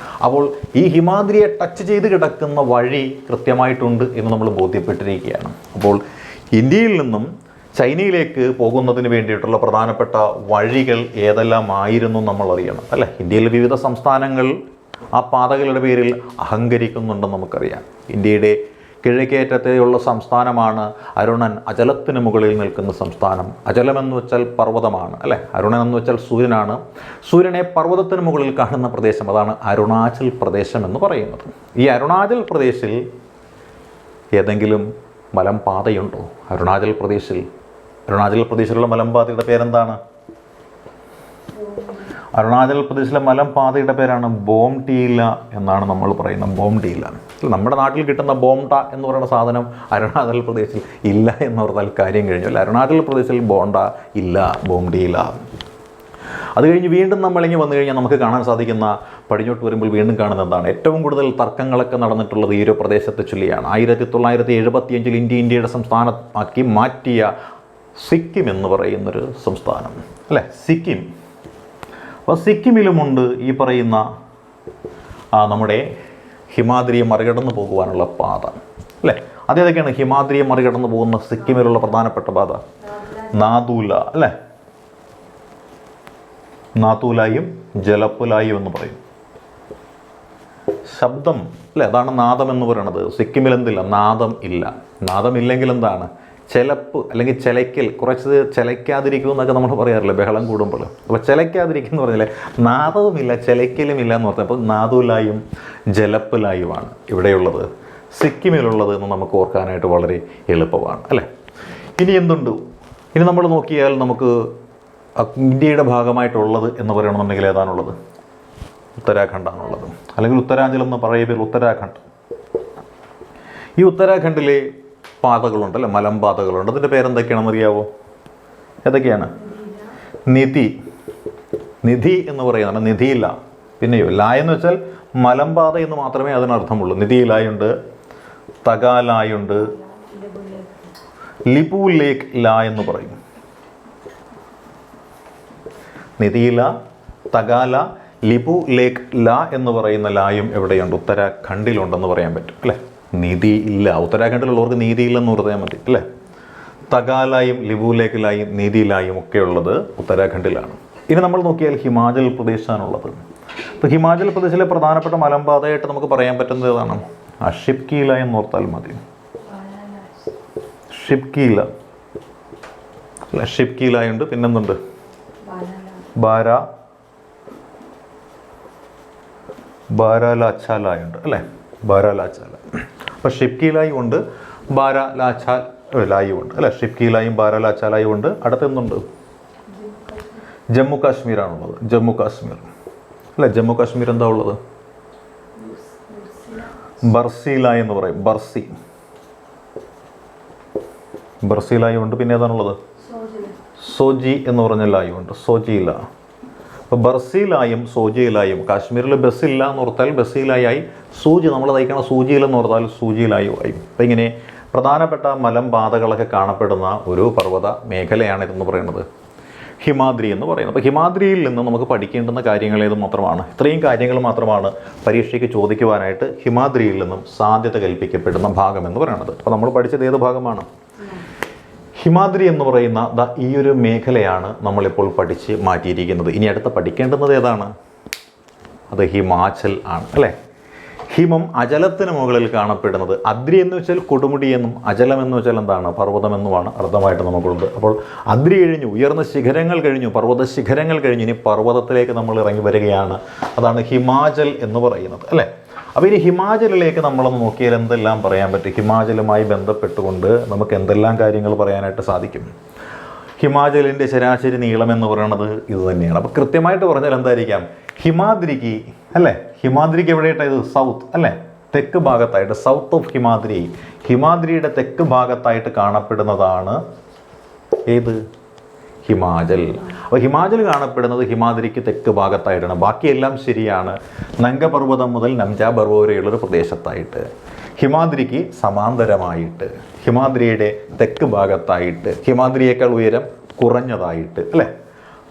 അപ്പോൾ ഈ ഹിമാദ്രിയെ ടച്ച് ചെയ്ത് കിടക്കുന്ന വഴി കൃത്യമായിട്ടുണ്ട് എന്ന് നമ്മൾ ബോധ്യപ്പെട്ടിരിക്കുകയാണ്. അപ്പോൾ ഇന്ത്യയിൽ നിന്നും ചൈനയിലേക്ക് പോകുന്നതിന് വേണ്ടിയിട്ടുള്ള പ്രധാനപ്പെട്ട വഴികൾ ഏതെല്ലാമായിരുന്നു നമ്മൾ അറിയണം, അല്ലേ? ഇന്ത്യയിലെ വിവിധ സംസ്ഥാനങ്ങൾ ആ പാതകളുടെ പേരിൽ അഹങ്കരിക്കുന്നുണ്ടെന്ന് നമുക്കറിയാം. ഇന്ത്യയുടെ കിഴക്കേറ്റത്തെയുള്ള സംസ്ഥാനമാണ് അരുണൻ, അചലത്തിന് മുകളിൽ നിൽക്കുന്ന സംസ്ഥാനം. അചലമെന്ന് വെച്ചാൽ പർവ്വതമാണ്, അല്ലേ? അരുണൻ എന്ന് വെച്ചാൽ സൂര്യനാണ്. സൂര്യനെ പർവ്വതത്തിന് മുകളിൽ കാണുന്ന പ്രദേശം, അതാണ് അരുണാചൽ പ്രദേശം എന്ന് പറയുന്നത്. ഈ അരുണാചൽ പ്രദേശിൽ ഏതെങ്കിലും മലമ്പാതയുണ്ടോ? അരുണാചൽ പ്രദേശിലുള്ള മലമ്പാതയുടെ പേരെന്താണ്? അരുണാചൽ പ്രദേശിലെ മലമ്പാതയുടെ പേരാണ് ബോംഡീല എന്നാണ് നമ്മൾ പറയുന്നത്. ബോംഡീല. നമ്മുടെ നാട്ടിൽ കിട്ടുന്ന ബോംഡ എന്ന് പറയുന്ന സാധനം അരുണാചൽ പ്രദേശിൽ ഇല്ല എന്ന് പറഞ്ഞാൽ കാര്യം കഴിഞ്ഞു, അല്ല? അരുണാചൽ പ്രദേശിൽ ബോണ്ട ഇല്ല, ബോംഡീല. അത് കഴിഞ്ഞ് വീണ്ടും നമ്മളിങ്ങി വന്നു കഴിഞ്ഞാൽ നമുക്ക് കാണാൻ സാധിക്കുന്ന, പടിഞ്ഞോട്ട് വരുമ്പോൾ വീണ്ടും കാണുന്നത് എന്താണ്? ഏറ്റവും കൂടുതൽ തർക്കങ്ങളൊക്കെ നടന്നിട്ടുള്ളത് ഈ ഒരു പ്രദേശത്തെ ചൊല്ലിയാണ്. 1975 ഇന്ത്യയുടെ സംസ്ഥാനമാക്കി മാറ്റിയ സിക്കിം എന്ന് പറയുന്നൊരു സംസ്ഥാനം, അല്ലേ? സിക്കിം. അപ്പോൾ സിക്കിമിലുമുണ്ട് ഈ പറയുന്ന നമ്മുടെ ഹിമാദ്രിയെ മറികടന്ന് പോകുവാനുള്ള പാത അല്ലേ? അതേതൊക്കെയാണ് ഹിമാദ്രിയെ മറികടന്ന് പോകുന്ന സിക്കിമിലുള്ള പ്രധാനപ്പെട്ട പാത? നാഥൂല അല്ലേ? നാഥൂലായും ജലപ്പുലായും എന്ന് പറയും. ശബ്ദം അല്ലേ, അതാണ് നാദം എന്ന് പറയുന്നത്. സിക്കിമിൽ എന്തില്ല? നാദം ഇല്ല. നാദം ഇല്ലെങ്കിൽ എന്താണ്? ചിലപ്പ് അല്ലെങ്കിൽ ചിലയ്ക്കൽ, കുറച്ച് ചിലയ്ക്കാതിരിക്കും എന്നൊക്കെ നമ്മൾ പറയാറില്ല ബഹളം കൂടുമ്പോൾ. അപ്പോൾ ചിലയ്ക്കാതിരിക്കും എന്ന് പറഞ്ഞാൽ നാദവുമില്ല ചിലയ്ക്കലും ഇല്ല എന്ന് പറഞ്ഞാൽ, അപ്പോൾ നാഥൂലായും ജലപ്പുലായുമാണ് ഇവിടെയുള്ളത്, സിക്കിമിലുള്ളത് എന്ന് നമുക്ക് ഓർക്കാനായിട്ട് വളരെ എളുപ്പമാണ് അല്ലേ? ഇനി എന്തുണ്ട്? ഇനി നമ്മൾ നോക്കിയാൽ നമുക്ക് ഇന്ത്യയുടെ ഭാഗമായിട്ടുള്ളത് എന്ന് പറയണമെന്നുണ്ടെങ്കിൽ ഏതാണുള്ളത്? ഉത്തരാഖണ്ഡാണുള്ളത്, അല്ലെങ്കിൽ ഉത്തരാഞ്ചൽ എന്ന് പറയുമ്പോൾ ഉത്തരാഖണ്ഡ്. ഈ ഉത്തരാഖണ്ഡിലെ പാതകളുണ്ടല്ലേ, മലമ്പാതകളുണ്ട്. അതിൻ്റെ പേരെന്തൊക്കെയാണെന്ന് അറിയാവോ? ഏതൊക്കെയാണ്? നിധി എന്ന് പറയുന്നതാണ്. നിധിയില്ല, പിന്നെയോ ല എന്ന് വെച്ചാൽ മലമ്പാത എന്ന് മാത്രമേ അതിനർത്ഥമുള്ളൂ. നിധിയിലായുണ്ട്, തകാലായുണ്ട്, ലിപു ലേക്ക് ല എന്ന് പറയും. നിധിയില, തകാല, ലിപു ലേക്ക് ല എന്ന് പറയുന്ന ലായും എവിടെയുണ്ട്? ഉത്തരാഖണ്ഡിലുണ്ടെന്ന് പറയാൻ പറ്റും അല്ലേ? നീതി ഇല്ല, ഉത്തരാഖണ്ഡിലുള്ളവർക്ക് നീതി ഇല്ലെന്ന് പറയാൻ മതി അല്ലേ? തകാലായും ലിപു ലേക്കിലായും നീതിയിലായും ഒക്കെ ഉള്ളത് ഉത്തരാഖണ്ഡിലാണ്. ഇനി നമ്മൾ നോക്കിയാൽ ഹിമാചൽ പ്രദേശാണുള്ളത്. അപ്പോൾ ഹിമാചൽ പ്രദേശിലെ പ്രധാനപ്പെട്ട മലമ്പാതയായിട്ട് നമുക്ക് പറയാൻ പറ്റുന്നത് ഏതാണ്? ഷിപ്കീല എന്ന് ഓർത്താൽ മതി. ഷിപ്കീല അല്ല, ഷിപ്കീലായുണ്ട്, പിന്നെന്തുണ്ട്? ബാരാലാച്ചാലായുണ്ട് അല്ലേ? ബാരാലാച്ചാല. അപ്പോൾ ഷിപ്കീലായും ഉണ്ട്, ബാരാലാച്ചാലായും ഉണ്ട് അല്ലേ? ഷിപ്കീലായും ബാരാലാച്ചാലായും ഉണ്ട്. അടുത്തെന്തുണ്ട്? ജമ്മു കാശ്മീരാണുള്ളത്. ജമ്മു കാശ്മീർ അല്ലേ? ജമ്മു കാശ്മീർ എന്താ ഉള്ളത്? ബർസീല എന്ന് പറയും. ബർസീലായും ഉണ്ട്. പിന്നെ ഏതാണുള്ളത്? സോജി എന്ന് പറഞ്ഞ ലായും ഉണ്ട്. സോജിയില. അപ്പോൾ ബർസീലായും സോജിയിലായും. കാശ്മീരിൽ ബസ്സില്ല എന്ന് ഓർത്താൽ ബസ്സിലായി. സൂചി നമ്മൾ തയ്ക്കണ സൂചിയിലെന്ന് ഓർത്താൽ സൂചിയിലായും ആയി. അപ്പം ഇങ്ങനെ പ്രധാനപ്പെട്ട മലമ്പാതകളൊക്കെ കാണപ്പെടുന്ന ഒരു പർവ്വത മേഖലയാണ് ഇതെന്ന് പറയുന്നത് ഹിമാദ്രി എന്ന് പറയുന്നത്. അപ്പോൾ ഹിമാദ്രിയിൽ നിന്ന് നമുക്ക് പഠിക്കേണ്ടുന്ന കാര്യങ്ങൾ ഏത് മാത്രമാണ്? ഇത്രയും കാര്യങ്ങൾ മാത്രമാണ് പരീക്ഷയ്ക്ക് ചോദിക്കുവാനായിട്ട് ഹിമാദ്രിയിൽ നിന്നും സാധ്യത കൽപ്പിക്കപ്പെടുന്ന ഭാഗം എന്ന് പറയുന്നത്. അപ്പോൾ നമ്മൾ പഠിച്ചത് ഏത് ഭാഗമാണ്? ഹിമാദ്രി എന്ന് പറയുന്ന ഈ ഒരു മേഖലയാണ് നമ്മളിപ്പോൾ പഠിച്ച് മാറ്റിയിരിക്കുന്നത്. ഇനി അടുത്ത പഠിക്കേണ്ടുന്നത് ഏതാണ്? അത് ഹിമാചൽ ആണ് അല്ലേ? ഹിമം അചലത്തിന് മുകളിൽ കാണപ്പെടുന്നത്. അദ്രി എന്ന് വെച്ചാൽ കൊടുമുടി എന്നും അചലം എന്ന് വെച്ചാൽ എന്താണ്? പർവ്വതമെന്നുമാണ് അർത്ഥമായിട്ട് നമുക്കുള്ളത്. അപ്പോൾ അദ്രി കഴിഞ്ഞു, ഉയർന്ന ശിഖരങ്ങൾ കഴിഞ്ഞു, പർവ്വത ശിഖരങ്ങൾ കഴിഞ്ഞു, ഇനി പർവ്വതത്തിലേക്ക് നമ്മൾ ഇറങ്ങി വരികയാണ്. അതാണ് ഹിമാചൽ എന്ന് പറയുന്നത് അല്ലേ? അപ്പോൾ ഇനി ഹിമാചലിലേക്ക് നമ്മളൊന്ന് നോക്കിയാൽ എന്തെല്ലാം പറയാൻ പറ്റും? ഹിമാചലുമായി ബന്ധപ്പെട്ടുകൊണ്ട് നമുക്ക് എന്തെല്ലാം കാര്യങ്ങൾ പറയാനായിട്ട് സാധിക്കും? ഹിമാചലിൻ്റെ ശരാശരി നീളം എന്ന് പറയുന്നത് ഇത് തന്നെയാണ്. അപ്പോൾ കൃത്യമായിട്ട് പറഞ്ഞാൽ എന്തായിരിക്കാം? ഹിമാദ്രിക്ക് അല്ലേ? ഹിമാദ്രിക്ക് എവിടെയായിട്ട്? സൗത്ത് അല്ലേ? തെക്ക് ഭാഗത്തായിട്ട്, സൗത്ത് ഓഫ് ഹിമാദ്രി, ഹിമാദ്രിയുടെ തെക്ക് ഭാഗത്തായിട്ട് കാണപ്പെടുന്നതാണ് ഏത്? ഹിമാചൽ. അപ്പോൾ ഹിമാചൽ കാണപ്പെടുന്നത് ഹിമാദ്രിക്ക് തെക്ക് ഭാഗത്തായിട്ടാണ്. ബാക്കിയെല്ലാം ശരിയാണ്. നംഗപർവ്വതം മുതൽ നംജാ പർവ്വതം വരെയുള്ളൊരു പ്രദേശത്തായിട്ട്, ഹിമാദ്രിക്ക് സമാന്തരമായിട്ട്, ഹിമാദ്രിയുടെ തെക്ക് ഭാഗത്തായിട്ട്, ഹിമാദ്രിയേക്കാൾ ഉയരം കുറഞ്ഞതായിട്ട് അല്ലേ?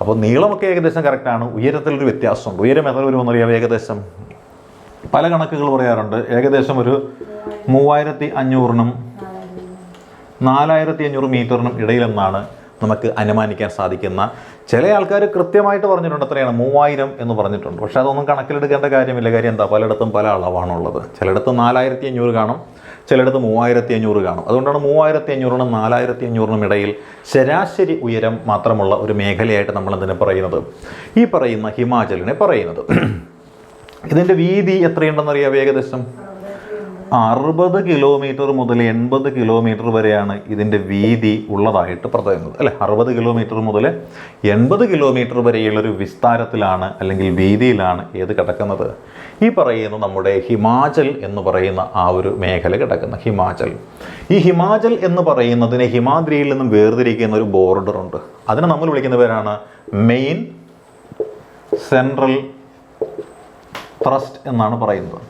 അപ്പോൾ നീളമൊക്കെ ഏകദേശം കറക്റ്റാണ്. ഉയരത്തിലൊരു വ്യത്യാസമുണ്ട്. ഉയരം എത്ര വരുമെന്നറിയാം? ഏകദേശം പല കണക്കുകൾ പറയാറുണ്ട്. ഏകദേശം ഒരു 3500-നും 4500 മീറ്ററിനും ഇടയിലെന്നാണ് നമുക്ക് അനുമാനിക്കാൻ സാധിക്കുന്ന. ചില ആൾക്കാർ കൃത്യമായിട്ട് പറഞ്ഞിട്ടുണ്ട് എത്രയാണ്? 3000 എന്ന് പറഞ്ഞിട്ടുണ്ട്. പക്ഷേ അതൊന്നും കണക്കിലെടുക്കേണ്ട കാര്യമില്ല. കാര്യം എന്താ? പലയിടത്തും പല അളവാണുള്ളത്. ചിലയിടത്ത് 4500 കാണും, ചിലയിടത്ത് 3500 കാണും. അതുകൊണ്ടാണ് 3500-നും 4500-നും ഇടയിൽ ശരാശരി ഉയരം മാത്രമുള്ള ഒരു മേഖലയായിട്ട് നമ്മൾ എന്തിനെ പറയുന്നത്? ഈ പറയുന്ന ഹിമാചലിനെ പറയുന്നത്. ഇതിൻ്റെ വീതി എത്രയുണ്ടെന്നറിയാം? ഏകദേശം 60 കിലോമീറ്റർ മുതൽ 80 കിലോമീറ്റർ വരെയാണ് ഇതിൻ്റെ വീതി ഉള്ളതായിട്ട് പറയുന്നത് അല്ലേ? 60 കിലോമീറ്റർ മുതൽ 80 കിലോമീറ്റർ വരെയുള്ളൊരു വിസ്താരത്തിലാണ് അല്ലെങ്കിൽ വീതിയിലാണ് ഏത് കിടക്കുന്നത്? ഈ പറയുന്ന നമ്മുടെ ഹിമാചൽ എന്ന് പറയുന്ന ആ ഒരു മേഖല കിടക്കുന്ന ഹിമാചൽ. ഈ ഹിമാചൽ എന്ന് പറയുന്നതിനെ ഹിമാദ്രിയിൽ നിന്നും വേർതിരിക്കുന്ന ഒരു ബോർഡറുണ്ട്. അതിനെ നമ്മൾ വിളിക്കുന്ന പേരാണ് മെയിൻ സെൻട്രൽ ത്രസ്റ്റ് എന്നാണ് പറയുന്നത്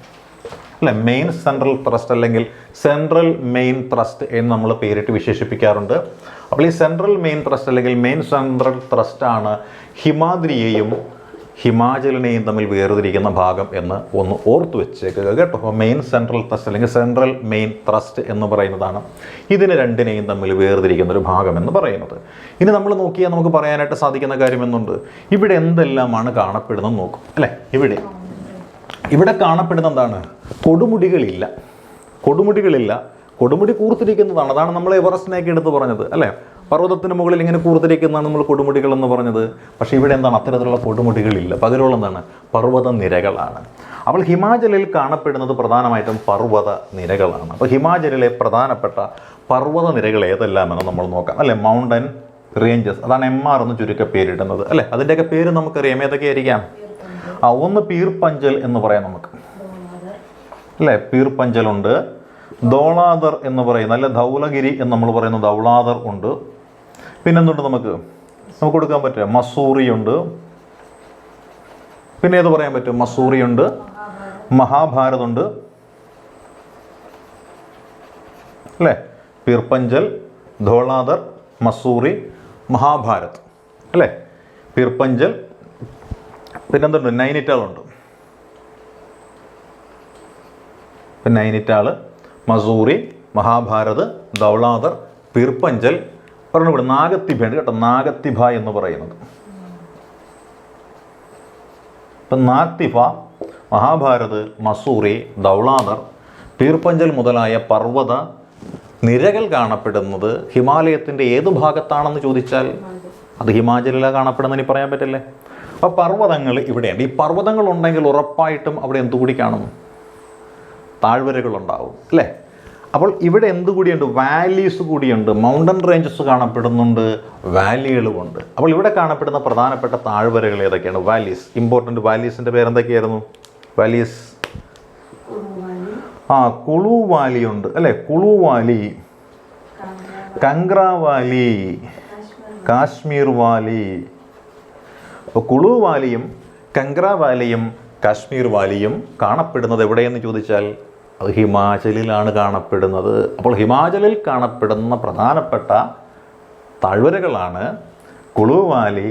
അല്ലേ? മെയിൻ സെൻട്രൽ ത്രസ്റ്റ് അല്ലെങ്കിൽ സെൻട്രൽ മെയിൻ ത്രസ്റ്റ് എന്ന് നമ്മൾ പേരിട്ട് വിശേഷിപ്പിക്കാറുണ്ട്. അപ്പോൾ ഈ സെൻട്രൽ മെയിൻ ത്രസ്റ്റ് അല്ലെങ്കിൽ മെയിൻ സെൻട്രൽ ത്രസ്റ്റാണ് ഹിമാദ്രിയെയും ഹിമാചലിനെയും തമ്മിൽ വേർതിരിക്കുന്ന ഭാഗം എന്ന് ഒന്ന് ഓർത്തു വെച്ചേക്കുക കേട്ടോ. അപ്പോൾ മെയിൻ സെൻട്രൽ ത്രസ്റ്റ് അല്ലെങ്കിൽ സെൻട്രൽ മെയിൻ ത്രസ്റ്റ് എന്ന് പറയുന്നതാണ് ഇതിനെ രണ്ടിനെയും തമ്മിൽ വേർതിരിക്കുന്ന ഒരു ഭാഗം എന്ന് പറയുന്നത്. ഇനി നമ്മൾ നോക്കിയാൽ നമുക്ക് പറയാനായിട്ട് സാധിക്കുന്ന കാര്യം എന്നുണ്ട്, ഇവിടെ എന്തെല്ലാമാണ് കാണപ്പെടുന്നത് നോക്കും അല്ലേ. ഇവിടെ കാണപ്പെടുന്ന എന്താണ്? കൊടുമുടികളില്ല. കൊടുമുടി കൂർത്തിരിക്കുന്നതാണ്. അതാണ് നമ്മൾ എവറസ്റ്റിനെയൊക്കെ എടുത്ത് പറഞ്ഞത് അല്ലേ. പർവ്വതത്തിന് മുകളിൽ ഇങ്ങനെ കൂർത്തിരിക്കുന്നതാണ് നമ്മൾ കൊടുമുടികൾ എന്ന് പറഞ്ഞത്. പക്ഷേ ഇവിടെ എന്താണ്? അത്തരത്തിലുള്ള കൊടുമുടികളില്ല. പകരമുള്ള എന്താണ്? പർവ്വത നിരകളാണ്. അപ്പോൾ ഹിമാചലിൽ കാണപ്പെടുന്നത് പ്രധാനമായിട്ടും പർവ്വത നിരകളാണ്. അപ്പോൾ ഹിമാചലിലെ പ്രധാനപ്പെട്ട പർവ്വത നിരകൾ ഏതെല്ലാമെന്ന് നമ്മൾ നോക്കാം അല്ലേ. മൗണ്ടൻ റേഞ്ചസ്, അതാണ് MR എന്ന് ചുരുക്ക പേരിടുന്നത് അല്ലേ. അതിൻ്റെയൊക്കെ പേര് നമുക്കറിയാം. ഏതൊക്കെയായിരിക്കാം? ഒന്ന് പീർ പഞ്ചൽ എന്ന് പറയാം നമുക്ക് അല്ലേ. പീർ പഞ്ചലുണ്ട്. ധൗളാധർ എന്ന് പറയുന്ന അല്ലെ ധൗലഗിരി എന്ന് നമ്മൾ പറയുന്ന ധൗളാധർ ഉണ്ട്. പിന്നെന്തുണ്ട് നമുക്ക് കൊടുക്കാൻ പറ്റുക? മസൂറി ഉണ്ട്. പിന്നെ ഏത് പറയാൻ പറ്റും? മസൂറി ഉണ്ട്, മഹാഭാരത് ഉണ്ട് അല്ലേ. പീർപ്പഞ്ചൽ, ധൗളാധർ, മസൂറി, മഹാഭാരത് അല്ലേ. പീർപ്പഞ്ചൽ, പിന്നെന്തുണ്ട്? നൈനിറ്റാളുണ്ട്. പിന്നെ നൈനിറ്റാള്, മസൂറി, മഹാഭാരത്, ധൗളാധർ, പീർപ്പഞ്ചൽ, പറഞ്ഞുകൂടെ നാഗത്തിഭ ഉണ്ട് കേട്ടോ. നാഗത്തിഭ എന്ന് പറയുന്നത് ഇപ്പം നാഗ്തിഭ, മഹാഭാരത്, മസൂറി, ധൗളാധർ, പീർപ്പഞ്ചൽ മുതലായ പർവ്വത നിരകൾ കാണപ്പെടുന്നത് ഹിമാലയത്തിൻ്റെ ഏത് ഭാഗത്താണെന്ന് ചോദിച്ചാൽ അത് ഹിമാചലിലാണ് കാണപ്പെടുന്നതിന് പറയാൻ പറ്റില്ലേ. അപ്പോൾ പർവ്വതങ്ങൾ ഇവിടെയുണ്ട്. ഈ പർവ്വതങ്ങൾ ഉണ്ടെങ്കിൽ ഉറപ്പായിട്ടും അവിടെ എന്തുകൂടി കാണും? താഴ്വരകളുണ്ടാവും അല്ലേ. അപ്പോൾ ഇവിടെ എന്തുകൂടിയുണ്ട്? വാലീസ് കൂടിയുണ്ട്. മൗണ്ടൻ റേഞ്ചസ് കാണപ്പെടുന്നുണ്ട്, വാലികളുമുണ്ട്. അപ്പോൾ ഇവിടെ കാണപ്പെടുന്ന പ്രധാനപ്പെട്ട താഴ്വരകൾ ഏതൊക്കെയാണ്? വാലീസ്. ഇമ്പോർട്ടൻ്റ് വാലീസിൻ്റെ പേരെന്തൊക്കെയായിരുന്നു? വാലീസ് കുളു വാലി ഉണ്ട് അല്ലേ. Kullu valley, Kangra valley, Kashmir valley. അപ്പോൾ കുളു വാലിയും കംഗ്ര വാലിയും കാശ്മീർ വാലിയും കാണപ്പെടുന്നത് എവിടെയെന്ന് ചോദിച്ചാൽ അത് ഹിമാചലിലാണ് കാണപ്പെടുന്നത്. അപ്പോൾ ഹിമാചലിൽ കാണപ്പെടുന്ന പ്രധാനപ്പെട്ട താഴ്വരകളാണ് Kullu valley,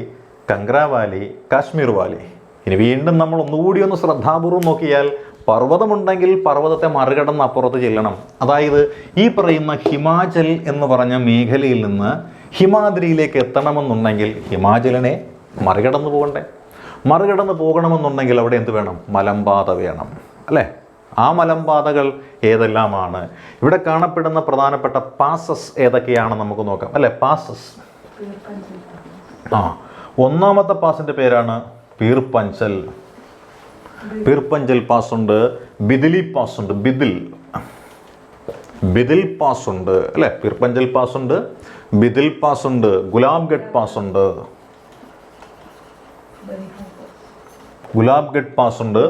Kangra valley, Kashmir valley. ഇനി വീണ്ടും നമ്മൾ ഒന്നുകൂടി ഒന്ന് ശ്രദ്ധാപൂർവം നോക്കിയാൽ പർവ്വതമുണ്ടെങ്കിൽ പർവ്വതത്തെ മറികടന്ന് അപ്പുറത്ത് ചെല്ലണം. അതായത് ഈ പറയുന്ന ഹിമാചൽ എന്ന് പറഞ്ഞ മേഖലയിൽ നിന്ന് ഹിമാദ്രിയിലേക്ക് എത്തണമെന്നുണ്ടെങ്കിൽ ഹിമാചലിനെ മറികടന്ന് പോകണ്ടേ. മറികടന്ന് പോകണമെന്നുണ്ടെങ്കിൽ അവിടെ എന്ത് വേണം? മലമ്പാത വേണം അല്ലേ. ആ മലമ്പാതകൾ ഏതെല്ലാമാണ്? ഇവിടെ കാണപ്പെടുന്ന പ്രധാനപ്പെട്ട പാസസ് ഏതൊക്കെയാണെന്ന് നമുക്ക് നോക്കാം അല്ലേ. പാസസ്, ഒന്നാമത്തെ പാസിൻ്റെ പേരാണ് പീർപ്പഞ്ചൽ. പീർപ്പഞ്ചൽ പാസ് ഉണ്ട്, ബിദിലി പാസ് ഉണ്ട്. ബിദിൽ പാസ് ഉണ്ട് അല്ലേ. പീർപ്പഞ്ചൽ പാസ് ഉണ്ട്, ബിദിൽ പാസ് ഉണ്ട്, ഗുലാബ്ഗഡ് പാസ് ഉണ്ട്. ഗുലാബ്ഗഡ് പാസ് ഉണ്ട്,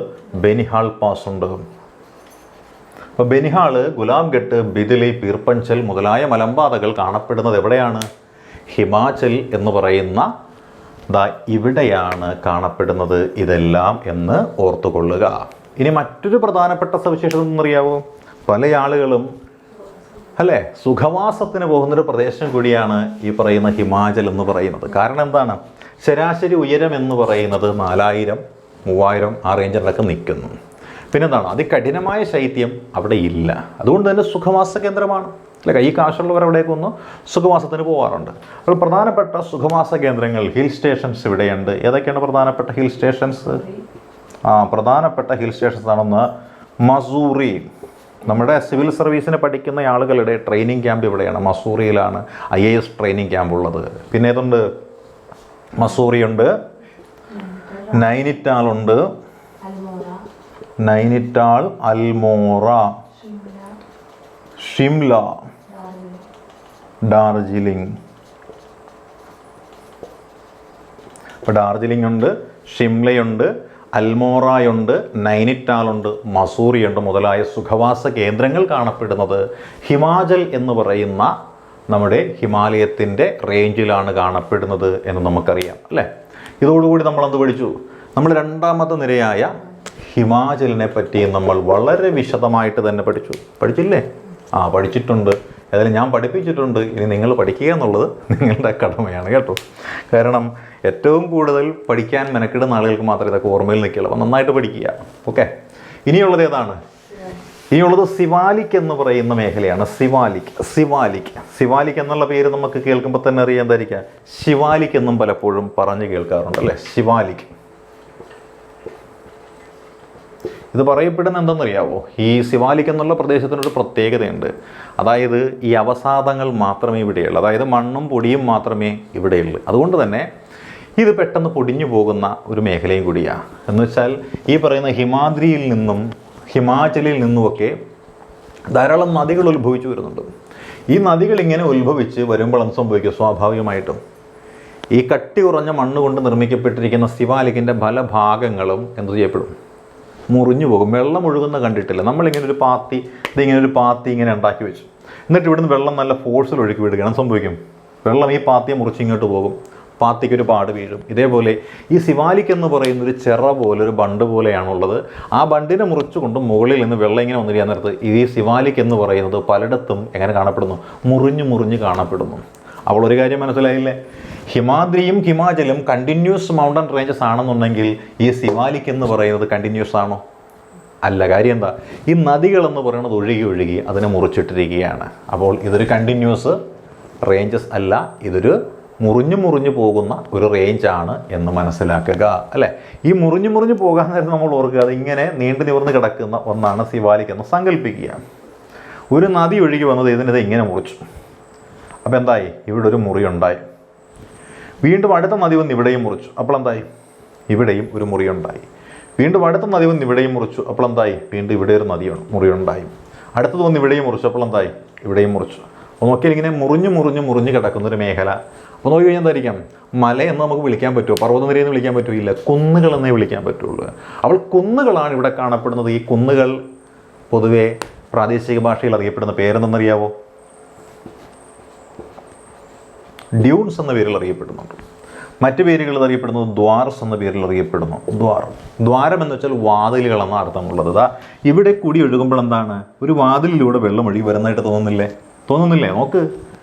ബെനിഹാൾ പാസ് ഉണ്ട്. അപ്പോൾ ബെനിഹാള്, ഗുലാബ്ഗഡ്, ബിദിലി, പീർപ്പഞ്ചൽ മുതലായ മലമ്പാതകൾ കാണപ്പെടുന്നത് എവിടെയാണ്? ഹിമാചൽ എന്ന് പറയുന്ന ഇവിടെയാണ് കാണപ്പെടുന്നത് ഇതെല്ലാം എന്ന് ഓർത്തുകൊള്ളുക. ഇനി മറ്റൊരു പ്രധാനപ്പെട്ട സവിശേഷത എന്നറിയാവോ? പല ആളുകളും അല്ലേ സുഖവാസത്തിന് പോകുന്നൊരു പ്രദേശം കൂടിയാണ് ഈ പറയുന്ന ഹിമാചൽ എന്ന് പറയുന്നത്. കാരണം എന്താണ്? ശരാശരി ഉയരം എന്ന് പറയുന്നത് 4000, 3000 ആ റേഞ്ചിലൊക്കെ നിൽക്കുന്നു. പിന്നെന്താണ്? അതികഠിനമായ ശൈത്യം അവിടെ ഇല്ല. അതുകൊണ്ട് തന്നെ സുഖവാസ കേന്ദ്രമാണ് അല്ലെ. കൈ കാശുള്ളവർ അവിടേക്ക് ഒന്ന് സുഖവാസത്തിന് പോകാറുണ്ട്. അപ്പോൾ പ്രധാനപ്പെട്ട സുഖവാസ കേന്ദ്രങ്ങൾ, ഹിൽ സ്റ്റേഷൻസ് ഇവിടെയുണ്ട്. ഏതൊക്കെയാണ് പ്രധാനപ്പെട്ട ഹിൽ സ്റ്റേഷൻസ്? പ്രധാനപ്പെട്ട ഹിൽ സ്റ്റേഷൻസ് ആണെന്ന് മസൂറി. നമ്മുടെ സിവിൽ സർവീസിന് പഠിക്കുന്ന ആളുകളുടെ ട്രെയിനിങ് ക്യാമ്പ് ഇവിടെയാണ്, മസൂറിയിലാണ് IAS ട്രെയിനിങ് ക്യാമ്പ് ഉള്ളത്. പിന്നെ ഏതുണ്ട്? മസൂറിയുണ്ട്, നൈനിറ്റാളുണ്ട്, നൈനിറ്റാൾ, അൽമോറ, ഷിംല, ഡാർജിലിംഗ്. ഇപ്പോൾ ഡാർജിലിംഗ് ഉണ്ട്, ഷിംലയുണ്ട്, അൽമോറയുണ്ട്, നൈനിറ്റാളുണ്ട്, മസൂറിയുണ്ട് മുതലായ സുഖവാസ കേന്ദ്രങ്ങൾ കാണപ്പെടുന്നത് ഹിമാചൽ എന്ന് പറയുന്ന നമ്മുടെ ഹിമാലയത്തിൻ്റെ റേഞ്ചിലാണ് കാണപ്പെടുന്നത് എന്ന് നമുക്കറിയാം അല്ലേ. ഇതോടുകൂടി നമ്മളെന്ത് പഠിച്ചു? നമ്മൾ രണ്ടാമത്തെ നിരയായ ഹിമാചലിനെ പറ്റി നമ്മൾ വളരെ വിശദമായിട്ട് തന്നെ പഠിച്ചില്ലേ? പഠിച്ചിട്ടുണ്ട്. ഏതായാലും ഞാൻ പഠിപ്പിച്ചിട്ടുണ്ട്, ഇനി നിങ്ങൾ പഠിക്കുക എന്നുള്ളത് നിങ്ങളുടെ കടമയാണ് കേട്ടോ. കാരണം ഏറ്റവും കൂടുതൽ പഠിക്കാൻ മെനക്കിടുന്ന ആളുകൾക്ക് മാത്രമേ ഇതൊക്കെ ഓർമ്മയിൽ നിൽക്കുള്ളൂ. അപ്പോൾ നന്നായിട്ട് പഠിക്കുക. ഓക്കെ, ഇനിയുള്ളത് ഏതാണ്? ഇനിയുള്ളത് സിവാലിക് എന്ന് പറയുന്ന മേഖലയാണ്. സിവാലിക് എന്നുള്ള പേര് നമുക്ക് കേൾക്കുമ്പോൾ തന്നെ അറിയാൻ ധരിക്കുക, ശിവാലിക് എന്നും പലപ്പോഴും പറഞ്ഞു കേൾക്കാറുണ്ട് അല്ലേ. ശിവാലിക് ഇത് പറയപ്പെടുന്ന എന്തെന്നറിയാവോ? ഈ സിവാലിക് എന്നുള്ള പ്രദേശത്തിനൊരു പ്രത്യേകതയുണ്ട്. അതായത് ഈ അവസാദങ്ങൾ മാത്രമേ ഇവിടെയുള്ളൂ, അതായത് മണ്ണും പൊടിയും മാത്രമേ ഇവിടെയുള്ളൂ. അതുകൊണ്ട് തന്നെ ഇത് പെട്ടെന്ന് പൊടിഞ്ഞു പോകുന്ന ഒരു മേഖലയും കൂടിയാണ്. എന്ന് വെച്ചാൽ ഈ പറയുന്ന ഹിമാദ്രിയിൽ നിന്നും ഹിമാചലിൽ നിന്നുമൊക്കെ ധാരാളം നദികൾ ഉത്ഭവിച്ചു വരുന്നുണ്ട്. ഈ നദികൾ ഇങ്ങനെ ഉത്ഭവിച്ച് വരുമ്പോൾ എന്ത് സംഭവിക്കും? സ്വാഭാവികമായിട്ടും ഈ കട്ടി കുറഞ്ഞ മണ്ണ് കൊണ്ട് നിർമ്മിക്കപ്പെട്ടിരിക്കുന്ന സിവാലിക്കിൻ്റെ പല ഭാഗങ്ങളും എന്ത് ചെയ്യപ്പെടും? മുറിഞ്ഞു പോകും. വെള്ളം ഒഴുകുന്ന കണ്ടിട്ടില്ല നമ്മളിങ്ങനെ ഒരു പാത്തി, ഒരു പാത്തി ഇങ്ങനെ ഉണ്ടാക്കി വെച്ചു, എന്നിട്ട് ഇവിടുന്ന് വെള്ളം നല്ല ഫോഴ്സിൽ ഒഴുക്കി വിടുകയാണ്. സംഭവിക്കും, വെള്ളം ഈ പാത്തിയെ മുറിച്ച് ഇങ്ങോട്ട് പോകും, പാത്തിക്കൊരു പാട് വീഴും. ഇതേപോലെ ഈ സിവാലിക് എന്ന് പറയുന്നൊരു ചിറ പോലെ, ഒരു ബണ്ട് പോലെയാണുള്ളത്. ആ ബണ്ടിനെ മുറിച്ചുകൊണ്ട് മുകളിൽ നിന്ന് വെള്ളം ഇങ്ങനെ വന്നിരിക്കാൻ നേരത്ത് ഈ സിവാലിക് എന്ന് പറയുന്നത് പലയിടത്തും എങ്ങനെ കാണപ്പെടുന്നു? മുറിഞ്ഞു കാണപ്പെടുന്നു. അപ്പോൾ ഒരു കാര്യം മനസ്സിലായില്ലേ? ഹിമാദ്രിയും ഹിമാചലും കണ്ടിന്യൂസ് മൗണ്ടൻ റേഞ്ചസ് ആണെന്നുണ്ടെങ്കിൽ ഈ സിവാലിക് എന്ന് പറയുന്നത് കണ്ടിന്യൂസ് ആണോ? അല്ല. കാര്യം എന്താ? ഈ നദികൾ എന്ന് പറയുന്നത് ഒഴുകി അതിനെ മുറിച്ചിട്ടിരിക്കുകയാണ്. അപ്പോൾ ഇതൊരു കണ്ടിന്യൂസ് റേഞ്ചസ് അല്ല, ഇതൊരു മുറിഞ്ഞു പോകുന്ന ഒരു റേഞ്ചാണ് എന്ന് മനസ്സിലാക്കുക അല്ലേ. ഈ മുറിഞ്ഞു പോകാൻ നേരം നമ്മൾ ഓർക്കുക, അത് ഇങ്ങനെ നീണ്ടു നിവർന്ന് കിടക്കുന്ന ഒന്നാണ് സിവാലിക് എന്ന് സങ്കല്പിക്കുക. ഒരു നദി ഒഴുകി വന്നത് ഇതിനിത് ഇങ്ങനെ മുറിച്ചു. അപ്പോൾ എന്തായി? ഇവിടെ ഒരു മുറിയുണ്ടായി. വീണ്ടും അടുത്ത നദി വന്ന് ഇവിടെയും മുറിച്ചു. അപ്പോൾ എന്തായി? ഇവിടെയും ഒരു മുറിയുണ്ടായി. വീണ്ടും അടുത്ത നദി വന്ന് ഇവിടെയും മുറിച്ചു. അപ്പോൾ എന്തായി? വീണ്ടും ഇവിടെ ഒരു മുറിയുണ്ടായി. അടുത്തത് വന്ന് ഇവിടെയും മുറിച്ചു. അപ്പോൾ എന്തായി? ഇവിടെയും മുറിച്ചു. അപ്പോൾ നോക്കിയാൽ ഇങ്ങനെ മുറിഞ്ഞു കിടക്കുന്നൊരു മേഖല. അപ്പോൾ നോക്കി കഴിഞ്ഞാൽ എന്തായിരിക്കാം? മല എന്ന് നമുക്ക് വിളിക്കാൻ പറ്റുമോ? പർവ്വതനിര എന്ന് വിളിക്കാൻ പറ്റില്ല, കുന്നുകൾ എന്നേ വിളിക്കാൻ പറ്റുള്ളൂ. അപ്പോൾ കുന്നുകളാണ് ഇവിടെ കാണപ്പെടുന്നത്. ഈ കുന്നുകൾ പൊതുവെ പ്രാദേശിക ഭാഷയിൽ അറിയപ്പെടുന്ന പേരെന്തെന്നറിയാവോ? ഡ്യൂൺസ് എന്ന പേരിൽ അറിയപ്പെടുന്നുണ്ട്. മറ്റു പേരുകൾ അറിയപ്പെടുന്നത് ദ്വാർസ് എന്ന പേരിൽ അറിയപ്പെടുന്നു. ദ്വാരം എന്ന് വെച്ചാൽ വാതിലുകളെന്ന അർത്ഥമുള്ളത്. ഇവിടെ കൂടി ഒഴുകുമ്പോൾ എന്താണ്? ഒരു വാതിലിലൂടെ വെള്ളം ഒഴുകി വരുന്നതായിട്ട് തോന്നുന്നില്ലേ? നോക്ക്,